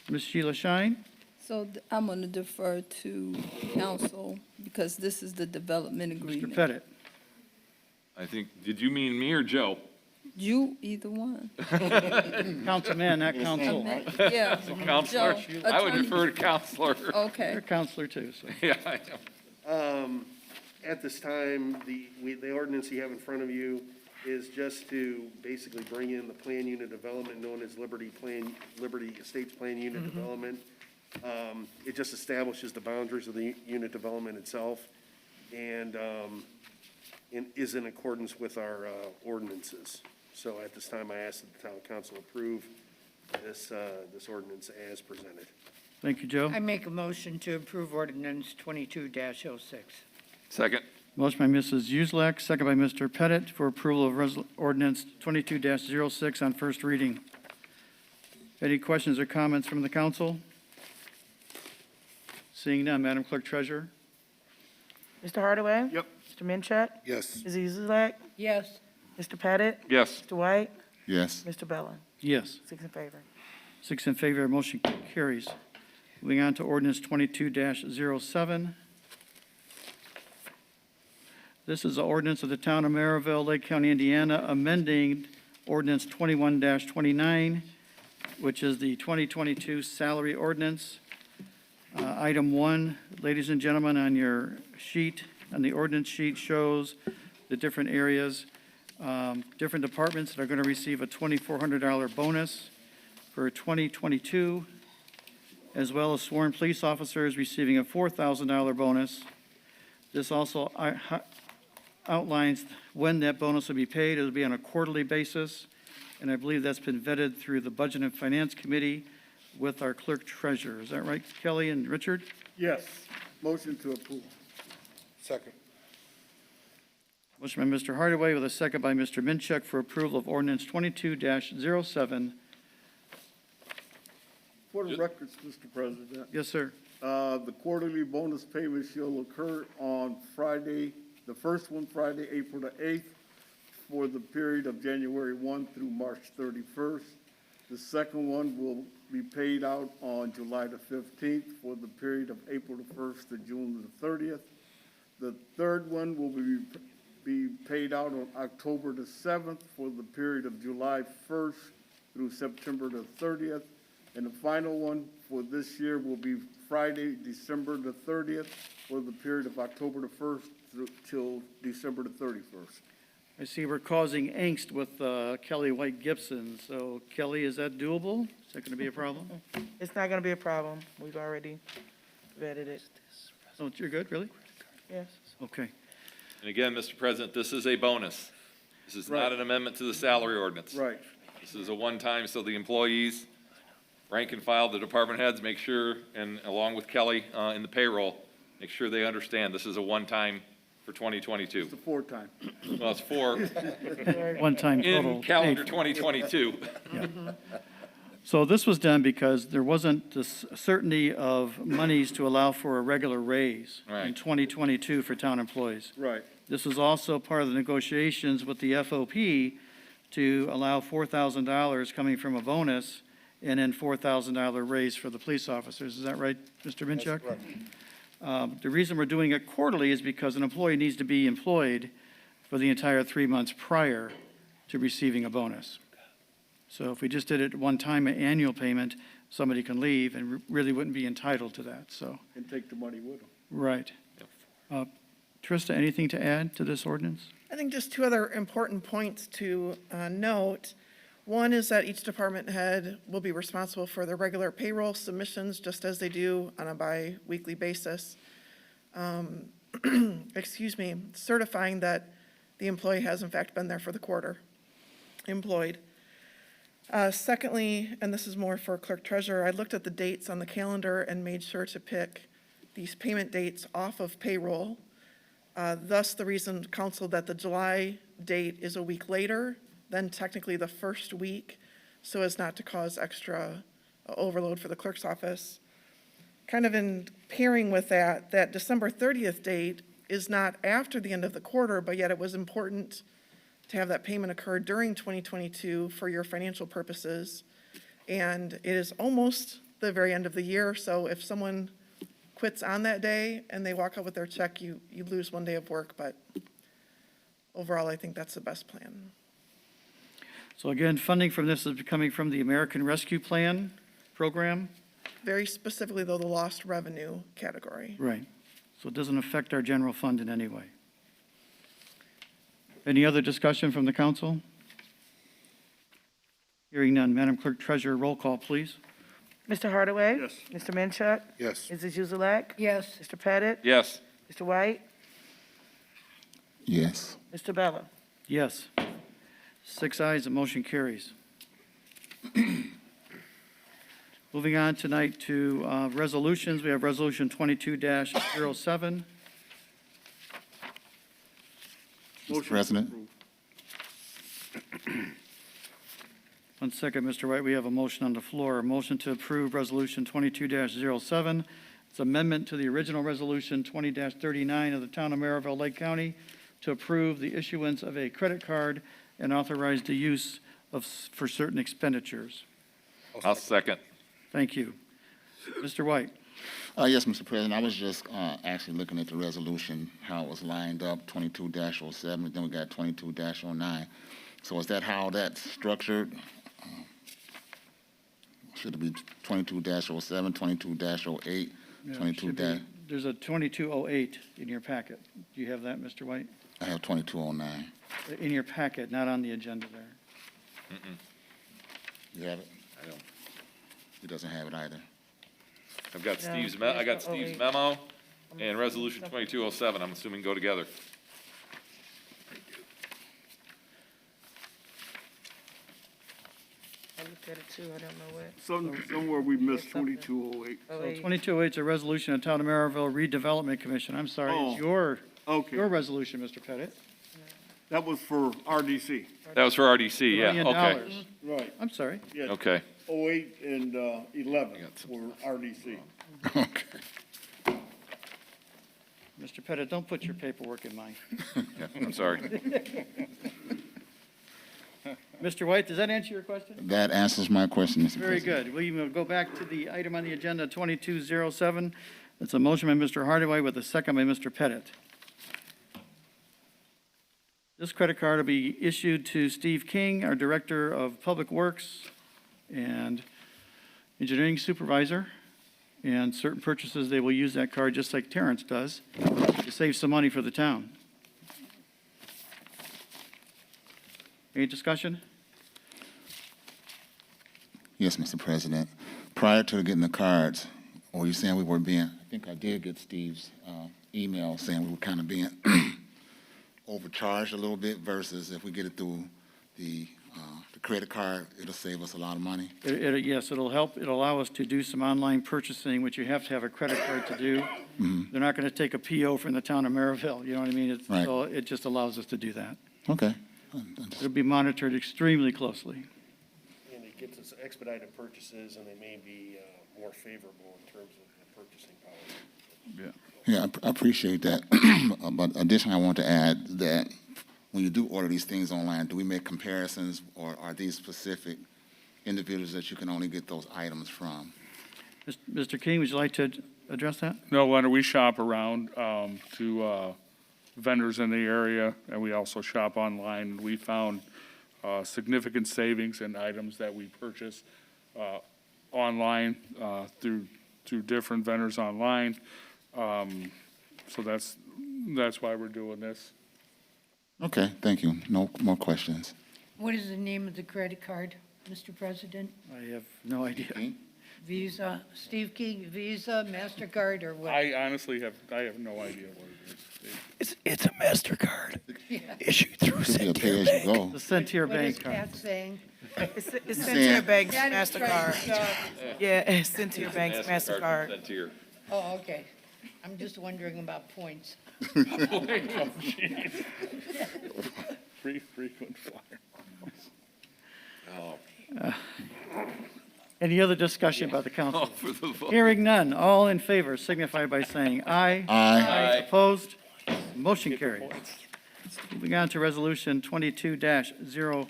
Ms. Sheila Shine? So I'm going to defer to council because this is the development agreement. Mr. Pettit? I think, did you mean me or Joe? You, either one. Councilman, not council. Yeah. Counselor? Joe, I would attorney. defer to counselor. Okay. You're a counselor too, so. Yeah, I am. At this time, the ordinance you have in front of you is just to basically bring in the plan unit development known as Liberty Estates Plan Unit Development. It just establishes the boundaries of the unit development itself and is in accordance with our ordinances. So at this time, I ask that the town council approve this ordinance as presented. Thank you, Joe. I make a motion to approve ordinance 22-06. Second. Motion by Mrs. Uselak, second by Mr. Pettit for approval of ordinance 22-06 on first reading. Any questions or comments from the council? Seeing none, Madam Clerk Treasurer? Mr. Hardaway? Yep. Mr. Minchuk? Yes. Ms. Uzelak? Yes. Mr. Pettit? Yes. Mr. White? Yes. Mr. Bella? Yes. 6 in favor. 6 in favor, motion carries. Moving on to ordinance 22-07. This is an ordinance of the town of Merrillville, Lake County, Indiana, amending ordinance 21-29, which is the 2022 salary ordinance. Item 1, ladies and gentlemen, on your sheet, on the ordinance sheet, shows the different areas, different departments that are going to receive a $2,400 bonus for 2022, as well as sworn police officers receiving a $4,000 bonus. This also outlines when that bonus will be paid. It'll be on a quarterly basis, and I believe that's been vetted through the Budget and Finance Committee with our clerk treasurer. Is that right, Kelly and Richard? Yes. Motion to approve. Second. Motion by Mr. Hardaway with a second by Mr. Minchuk for approval of ordinance 22-07. For the records, Mr. President, Yes, sir. the quarterly bonus payment shall occur on Friday, the first one Friday, April the 8th, for the period of January 1 through March 31st. The second one will be paid out on July the 15th for the period of April the 1st to June the 30th. The third one will be paid out on October the 7th for the period of July 1st through September the 30th. And the final one for this year will be Friday, December the 30th for the period of October the 1st till December the 31st. I see we're causing angst with Kelly White Gibson. So Kelly, is that doable? Is that going to be a problem? It's not going to be a problem. We've already vetted it. Oh, you're good, really? Yes. Okay. And again, Mr. President, this is a bonus. This is not an amendment to the salary ordinance. Right. This is a one-time, so the employees, rank and file, the department heads, make sure, and along with Kelly in the payroll, make sure they understand this is a one-time for 2022. It's the fourth time. Well, it's four One-time total. in calendar paid. 2022. So this was done because there wasn't the certainty of monies to allow for a regular raise in Right. 2022 for town employees. Right. This was also part of the negotiations with the FOP to allow $4,000 coming from a bonus and then $4,000 raise for the police officers. Is that right, Mr. Minchuk? That's correct. The reason we're doing it quarterly is because an employee needs to be employed for the entire 3 months prior to receiving a bonus. So if we just did it one time, an annual payment, somebody can leave and really wouldn't be entitled to that, so, And take the money with them. right. Trista, anything to add to this ordinance? I think just two other important points to note. One is that each department head will be responsible for their regular payroll submissions, just as they do on a bi-weekly basis. Excuse me, certifying that the employee has in fact been there for the quarter, employed. Secondly, and this is more for clerk treasurer, I looked at the dates on the calendar and made sure to pick these payment dates off of payroll. Thus, the reason, council, that the July date is a week later than technically the first week, so as not to cause extra overload for the clerk's office. Kind of in pairing with that, that December 30th date is not after the end of the quarter, but yet it was important to have that payment occur during 2022 for your financial purposes. And it is almost the very end of the year, so if someone quits on that day and they walk out with their check, you lose one day of work, but overall, I think that's the best plan. So again, funding from this is coming from the American Rescue Plan program? Very specifically, though, the lost revenue category. Right. So it doesn't affect our general fund in any way. Any other discussion from the council? Hearing none. Madam Clerk Treasurer, roll call, please. Mr. Hardaway? Yes. Mr. Minchuk? Yes. Mrs. Uzelak? Yes. Mr. Pettit? Yes. Mr. White? Yes. Mr. Bella? Yes. 6 ayes, the motion carries. Moving on tonight to resolutions, we have Resolution 22-07. Mr. President, One second, Mr. White, we have a motion on the floor. A motion to approve Resolution 22-07. It's amendment to the original Resolution 20-39 of the Town of Merrillville, Lake County, to approve the issuance of a credit card and authorize the use for certain expenditures. I'll second. Thank you. Mr. White? yes, Mr. President, I was just actually looking at the resolution, how it was lined up, 22-07, then we got 22-09. So is that how that's structured? Should it be 22-07, 22-08, Yeah, 22 should be. There's a 2208 in your packet. Do you have that, Mr. White? I have 2209. In your packet, not on the agenda there. You have it? I don't. He doesn't have it either. I've got No, Steve's, there's I got no Steve's 08. memo and Resolution 2207, I'm assuming go together. I looked at it too, I don't know what. Somewhere we missed 2208. So 2208 is a resolution of Town of Merrillville Redevelopment Commission. I'm sorry, it's your Okay, resolution, Mr. Pettit. that was for RDC. That was for RDC, yeah, $1 okay. million. Right. I'm sorry. Yeah, Okay. 08 and 11 were RDC. Okay. Mr. Pettit, don't put your paperwork in mine. Yeah, I'm sorry. Mr. White, does that answer your question? That answers my question, Mr. Very President. good. We will go back to the item on the agenda, 2207. It's a motion by Mr. Hardaway with a second by Mr. Pettit. This credit card will be issued to Steve King, our Director of Public Works and Engineering Supervisor. And certain purchases, they will use that card just like Terrence does to save some money for the town. Any discussion? Yes, Mr. President. Prior to getting the cards, or you saying we were being, I think I did get Steve's email saying we were kind of being overcharged a little bit versus if we get it through the credit card, it'll save us a lot of money. Yes, it'll help. It'll allow us to do some online purchasing, which you have to have a credit card to do. They're not going to take a PO from the town of Merrillville, you know what I mean? Right. So it just allows us to do that. Okay. It'll be monitored extremely closely. And it gets us expedited purchases, and they may be more favorable in terms of the purchasing power. Yeah, I appreciate that. But additionally, I want to add that when you do order these things online, do we make comparisons, or are these specific individuals that you can only get those items from? Mr. King, would you like to address that? No, Leonard, we shop around to vendors in the area, and we also shop online. We found significant savings in items that we purchase online through different vendors online. So that's why we're doing this. Okay, thank you. No more questions. What is the name of the credit card, Mr. President? I have no idea. Visa, Steve King, Visa, MasterCard, or what? I honestly have no idea what it is. It's a MasterCard Yeah. issued through Should be a Centier pay as you Bank. go. The Centier What is Bank card. Pat saying? It's saying- Cynthia Bank's Pat is trying to MasterCard. stop. Yeah, it's Cynthia Bank's MasterCard. Centier. Oh, okay. I'm just wondering about points. Frequent flyer. Any other discussion by the council? For the vote. Hearing none. All in favor signify by saying aye. Aye. Opposed? Motion carries. Moving on to Resolution 22-09.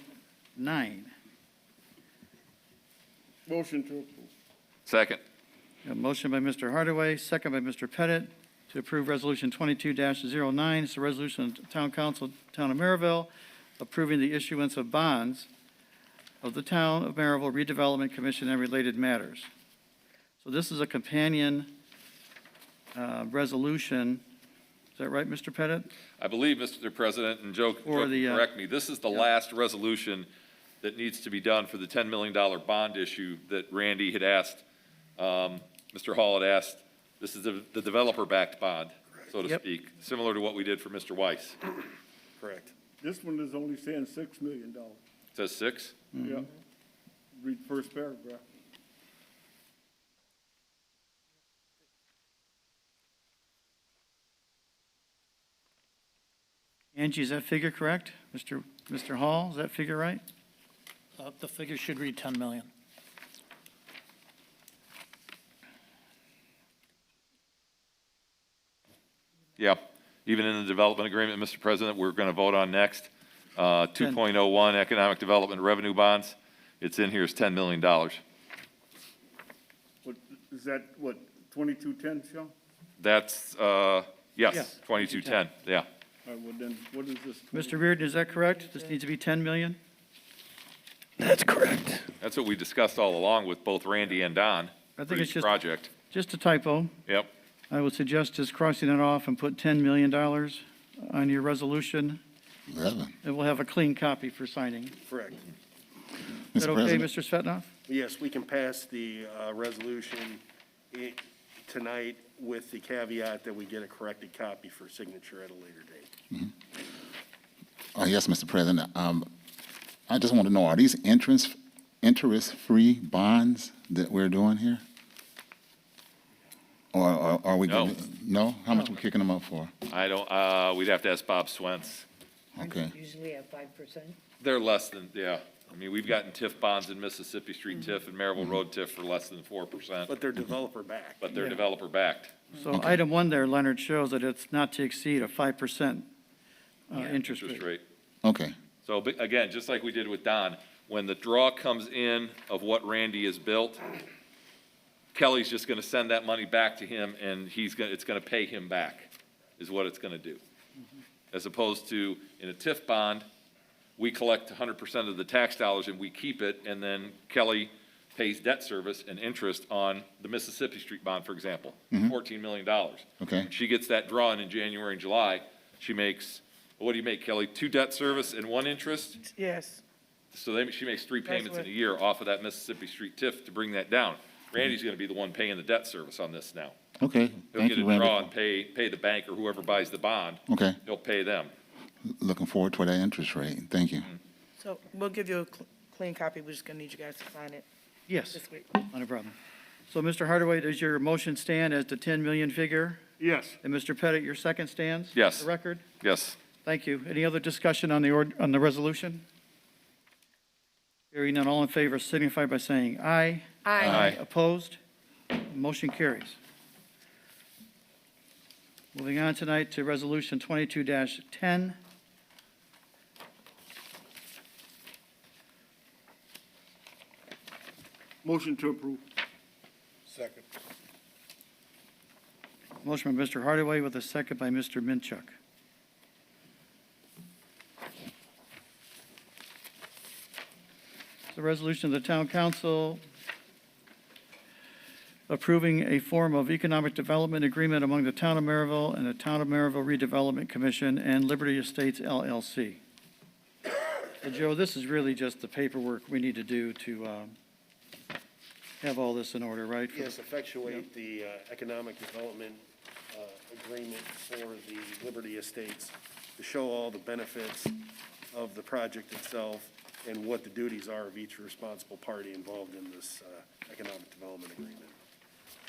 Motion to approve. Second. A motion by Mr. Hardaway, second by Mr. Pettit, to approve Resolution 22-09. It's a resolution of the Town Council, Town of Merrillville, approving the issuance of bonds of the Town of Merrillville Redevelopment Commission and related matters. So this is a companion resolution. Is that right, Mr. Pettit? I believe, Mr. President, and Joe Or the, can correct me, this is the last resolution that needs to be done for the $10 million bond issue that Randy had asked, Mr. Hall had asked. This is the developer-backed bond, so to Yep. speak, similar to what we did for Mr. Weiss. Correct. This one is only saying $6 million. It says 6? Yeah. Read the first paragraph. Angie, is that figure correct? Mr. Hall, is that figure right? The figure should read 10 million. Yeah, even in the development agreement, Mr. President, we're going to vote on next, 2.01 economic development revenue bonds. It's in here as $10 million. What, is that, what, 2210, Sean? That's, yes, Yes, 2210, yeah. All right, well then, what is this? Mr. Reardon, is that correct? This needs to be 10 million? That's correct. That's what we discussed all along with both Randy and Don I for think it's each just, project. just a typo. Yep. I would suggest just crossing it off and put $10 million on your resolution, 11. and we'll have a clean copy for signing. Correct. Is that Mr. okay, President? Mr. Svetnov? Yes, we can pass the resolution tonight with the caveat that we get a corrected copy for signature at a later date. Yes, Mr. President. I just want to know, are these interest-free bonds that we're doing here? Or are we? No. No? How much we kicking them up for? I don't, we'd have to ask Bob Swentz. Okay. Usually at 5%. They're less than, yeah. I mean, we've gotten TIF bonds in Mississippi Street TIF and Merrillville Road TIF for less than 4%, But they're developer backed. but they're Yeah. developer backed. So item 1 there, Leonard, shows that it's not to exceed a 5% interest Interest rate. rate. Okay. So but again, just like we did with Don, when the draw comes in of what Randy has built, Kelly's just gonna send that money back to him and it's gonna pay him back, is what it's gonna do. As opposed to in a TIF bond, we collect 100% of the tax dollars and we keep it, and then Kelly pays debt service and interest on the Mississippi Street bond, for example, $14 million. Okay. She gets that drawn in January and July, she makes, what do you make, Kelly? 2 debt service and 1 interest? Yes. So she makes 3 payments in what- a year off of that Mississippi Street TIF to bring that down. Randy's gonna be the one paying the debt service on this now. Okay. He'll Thank get you, a draw Randy. and pay the bank or whoever buys the bond. Okay. He'll pay them. Looking forward to that interest rate. Thank you. So we'll give you a clean copy. We're just gonna need you guys to sign it Yes, this week. not a problem. So, Mr. Hardaway, does your motion stand as the 10 million figure? Yes. And Mr. Pettit, your second stands? Yes. For the record? Yes. Thank you. Any other discussion on on the resolution? Hearing none, all in favor signify by saying aye. Aye. Opposed? Motion carries. Moving on tonight to Resolution 22-10. Motion to approve. Second. Motion by Mr. Hardaway with a second by Mr. Minchuk. The resolution of the Town Council approving a form of economic development agreement among the Town of Merrillville and the Town of Merrillville Redevelopment Commission and Liberty Estates LLC. So, Joe, this is really just the paperwork we need to do to have all this in order, right? Yes, effectuate the economic development agreement for the Liberty Estates to show all the benefits of the project itself and what the duties are of each responsible party involved in this economic development agreement.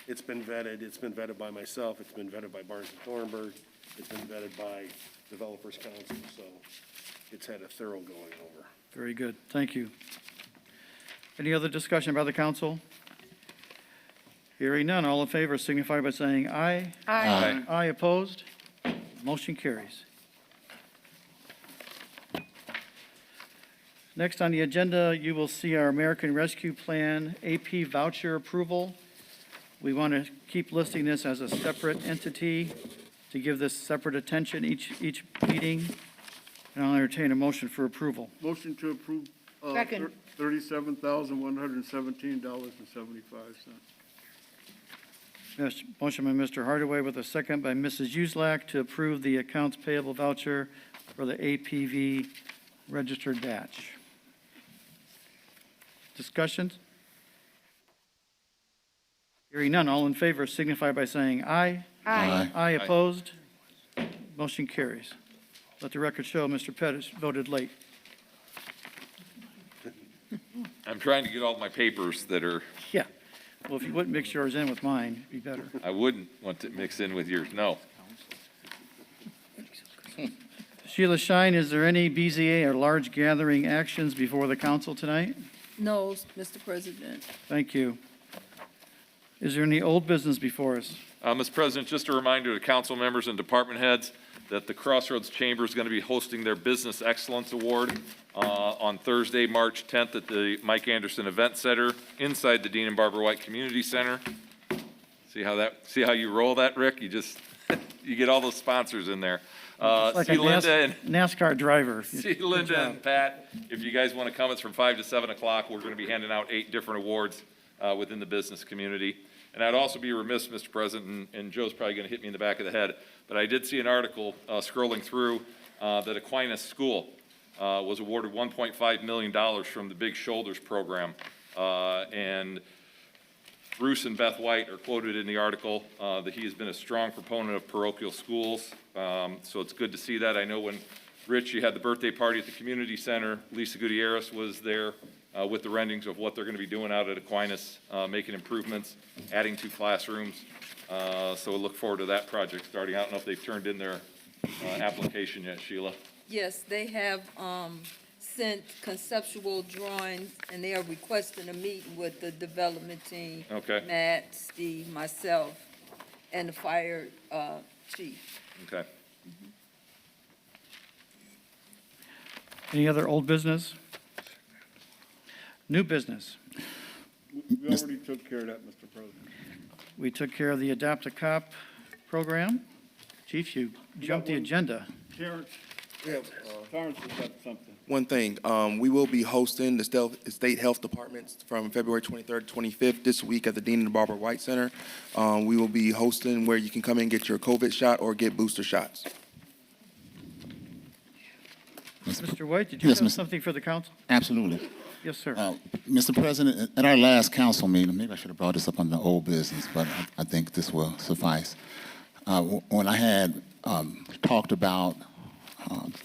It's been vetted by myself, it's been vetted by Barnes and Thornburg, it's been vetted by Developers Council, so it's had a thorough going over. Very good, thank you. Any other discussion by the council? Hearing none, all in favor signify by saying aye. Aye. Aye opposed? Motion carries. Next on the agenda, you will see our American Rescue Plan AP voucher approval. We want to keep listing this as a separate entity to give this separate attention each meeting. And I'll entertain a motion for approval. Motion to approve. Second. $37,117.75. Yes, motion by Mr. Hardaway with a second by Mrs. Uselak to approve the accounts payable voucher for the APV registered batch. Discussions? Hearing none, all in favor signify by saying aye. Aye. Aye opposed? Motion carries. Let the record show Mr. Pettis voted late. I'm trying to get all my papers that are, Yeah. Well, if you wouldn't mix yours in with mine, it'd be better. I wouldn't want to mix in with yours, no. Sheila Shine, is there any BZA or large gathering actions before the council tonight? No, Mr. President. Thank you. Is there any old business before us? Mr. President, just a reminder to council members and department heads that the Crossroads Chamber is going to be hosting their Business Excellence Award on Thursday, March 10th at the Mike Anderson Event Center inside the Dean and Barbara White Community Center. See how you roll that, Rick? You just, you get all those sponsors in there. Like See a Linda and NASCAR driver. see Linda and Pat. If you guys want to come, it's from 5 to 7 o'clock. We're going to be handing out 8 different awards within the business community. And I'd also be remiss, Mr. President, and Joe's probably going to hit me in the back of the head, but I did see an article scrolling through that Aquinas School was awarded $1.5 million from the Big Shoulders program. And Bruce and Beth White are quoted in the article that he has been a strong proponent of parochial schools. So it's good to see that. I know when, Rich, you had the birthday party at the community center, Lisa Gutierrez was there with the renderings of what they're going to be doing out at Aquinas, making improvements, adding 2 classrooms. So we'll look forward to that project starting. I don't know if they've turned in their application yet, Sheila. Yes, they have sent conceptual drawings, and they are requesting a meeting with the development team. Okay. Matt, Steve, myself, and the fire chief. Okay. Any other old business? New business? We already took care of that, Mr. President. We took care of the Adopt a Cop program. Chief, you jumped the agenda. Terrence, Terrence has got something. One thing, we will be hosting the state health departments from February 23rd to 25th this week at the Dean and Barbara White Center. We will be hosting where you can come in and get your COVID shot or get booster shots. Mr. White, did you have something for the council? Absolutely. Yes, sir. Mr. President, at our last council meeting, maybe I should have brought this up on the old business, but I think this will suffice. When I had talked about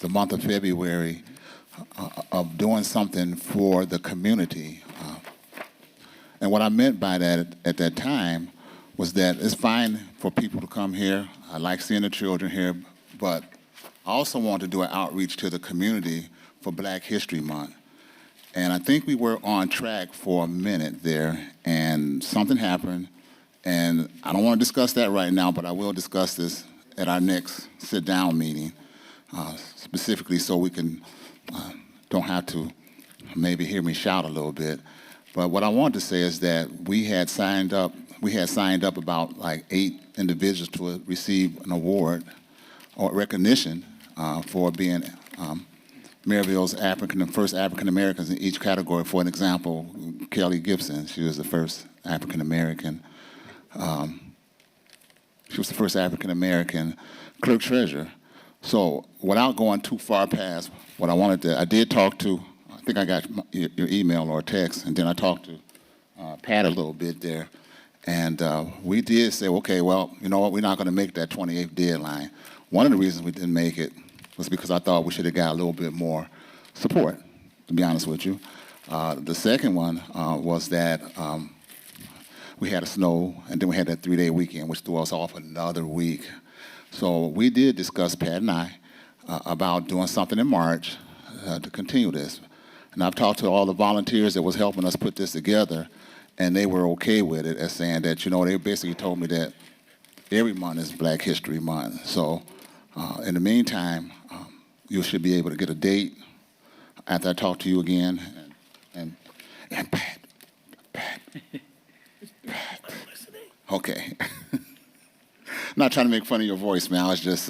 the month of February of doing something for the community, and what I meant by that at that time was that it's fine for people to come here. I like seeing the children here, but I also want to do an outreach to the community for Black History Month. And I think we were on track for a minute there, and something happened. And I don't want to discuss that right now, but I will discuss this at our next sit-down meeting, specifically so we can don't have to maybe hear me shout a little bit. But what I want to say is that we had signed up about like 8 individuals to receive an award or recognition for being Merrillville's first African Americans in each category. For an example, Kelly Gibson, she was the first African American. She was the first African American clerk treasurer. So without going too far past what I wanted to, I did talk to, I think I got your email or text, and then I talked to Pat a little bit there. And we did say, okay, well, you know what, we're not going to make that 28th deadline. One of the reasons we didn't make it was because I thought we should have got a little bit more support, to be honest with you. The second one was that we had a snow, and then we had that 3-day weekend, which threw us off another week. So we did discuss, Pat and I, about doing something in March to continue this. And I've talked to all the volunteers that was helping us put this together, and they were okay with it, as saying that, you know, they basically told me that every month is Black History Month. So in the meantime, you should be able to get a date after I talk to you again. And Pat. Okay. Not trying to make fun of your voice, man. I was just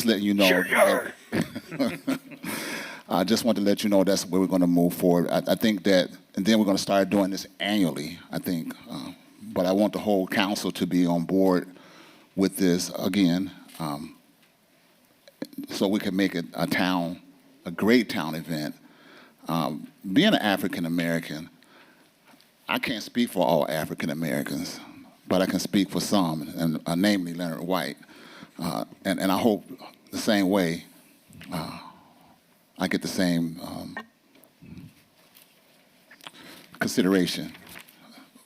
letting you know. Sure. I just want to let you know that's where we're going to move forward. I think that, and then we're going to start doing this annually, I think. But I want the whole council to be on board with this again, so we can make it a great town event. Being an African American, I can't speak for all African Americans, but I can speak for some, and namely Leonard White. And I hope the same way I get the same consideration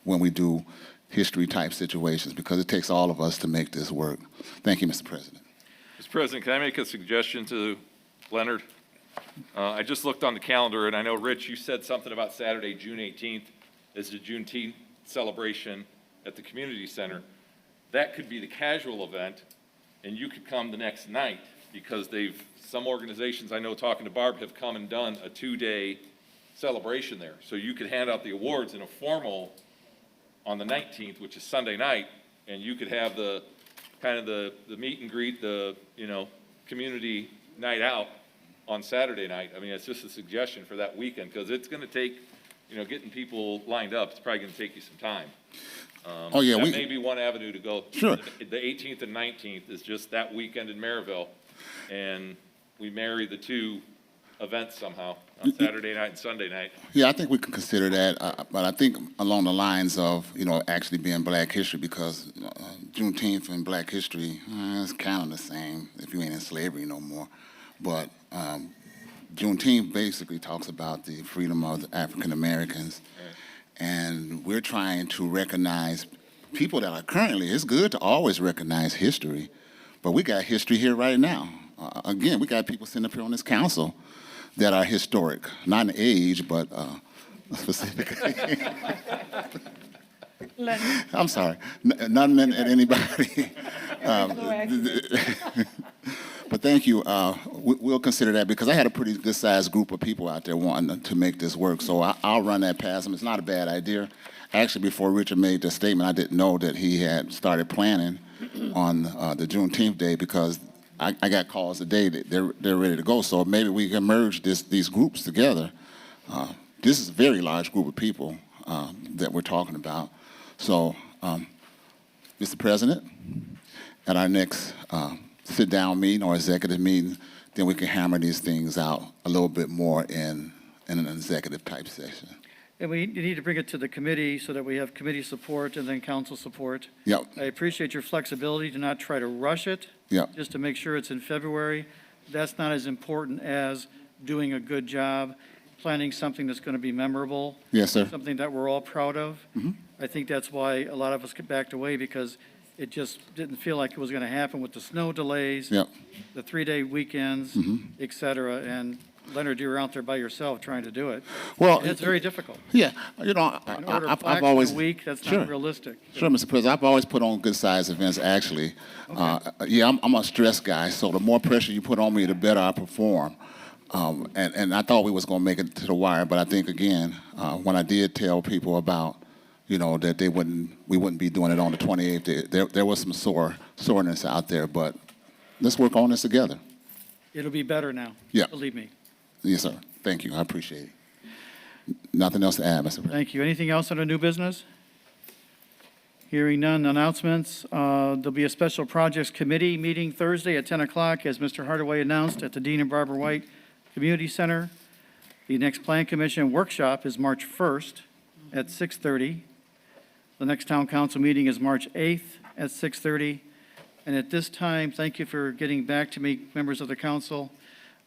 when we do history-type situations, because it takes all of us to make this work. Thank you, Mr. President. Mr. President, can I make a suggestion to Leonard? I just looked on the calendar, and I know, Rich, you said something about Saturday, June 18th, is the Juneteenth celebration at the community center. That could be the casual event, and you could come the next night, because some organizations I know, talking to Barb, have come and done a 2-day celebration there. So you could hand out the awards in a formal on the 19th, which is Sunday night, and you could have the meet and greet, community night out on Saturday night. I mean, it's just a suggestion for that weekend, because it's going to take, getting people lined up, it's probably going to take you some time. That may be one avenue to go. Sure. The 18th and 19th is just that weekend in Merrillville, and we marry the two events somehow on Saturday night and Sunday night. Yeah, I think we can consider that, but I think along the lines of, actually being Black History, because Juneteenth and Black History, it's kind of the same if you ain't in slavery no more. But Juneteenth basically talks about the freedom of the African Americans, and we're trying to recognize people that are currently, it's good to always recognize history, but we got history here right now. Again, we got people sitting up here on this council that are historic, not in age, but specifically. I'm sorry, none at anybody. But thank you. We'll consider that, because I had a pretty good-sized group of people out there wanting to make this work. So I'll run that past them. It's not a bad idea. Actually, before Richard made the statement, I didn't know that he had started planning on the Juneteenth day, because I got calls today that they're ready to go. So maybe we can merge these groups together. This is a very large group of people that we're talking about. So, Mr. President, at our next sit-down meeting or executive meeting, then we can hammer these things out a little bit more in an executive-type session. And you need to bring it to the committee so that we have committee support and then council support. Yep. I appreciate your flexibility to not try to rush it. Yep. Just to make sure it's in February. That's not as important as doing a good job, planning something that's going to be memorable. Yes, sir. Something that we're all proud of. Mm-hmm. I think that's why a lot of us backed away, because it just didn't feel like it was going to happen with the snow delays, Yep. the 3-day weekends, et cetera. And Leonard, you were out there by yourself trying to do it. Well, And it's very difficult. Yeah, In order I've always a week, that's sure. not realistic. Sure, Mr. President. I've always put on good-sized events, actually. Okay. I'm a stress guy, so the more pressure you put on me, the better I perform. And I thought we was going to make it to the wire, but I think, again, when I did tell people about, that we wouldn't be doing it on the 28th, there was some soreness out there, but let's work on this together. It'll be better now. Yeah. Believe me. Yes, sir. Thank you. I appreciate it. Nothing else to add, Mr. President. Thank you. Anything else under new business? Hearing none. Announcements. There'll be a special projects committee meeting Thursday at 10 o'clock, as Mr. Hardaway announced, at the Dean and Barbara White Community Center. The next Plan Commission workshop is March 1st at 6:30. The next Town Council meeting is March 8th at 6:30. And at this time, thank you for getting back to me, members of the council.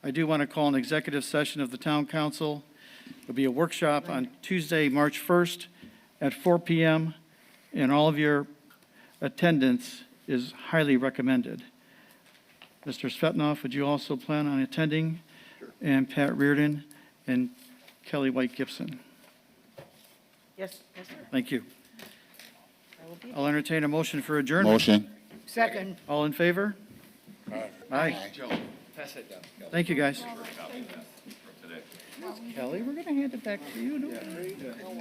I do want to call an executive session of the Town Council. There'll be a workshop on Tuesday, March 1st at 4 p.m., and all of your attendance is highly recommended. Mr. Svetnoff, would you also plan on attending? Sure. And Pat Reardon and Kelly White Gibson. Yes, sir. Thank you. I will be. I'll entertain a motion for adjournment. Motion. Second. All in favor? Aye. Joe, pass that down. Thank you, guys. Kelly, we're going to hand it back to you.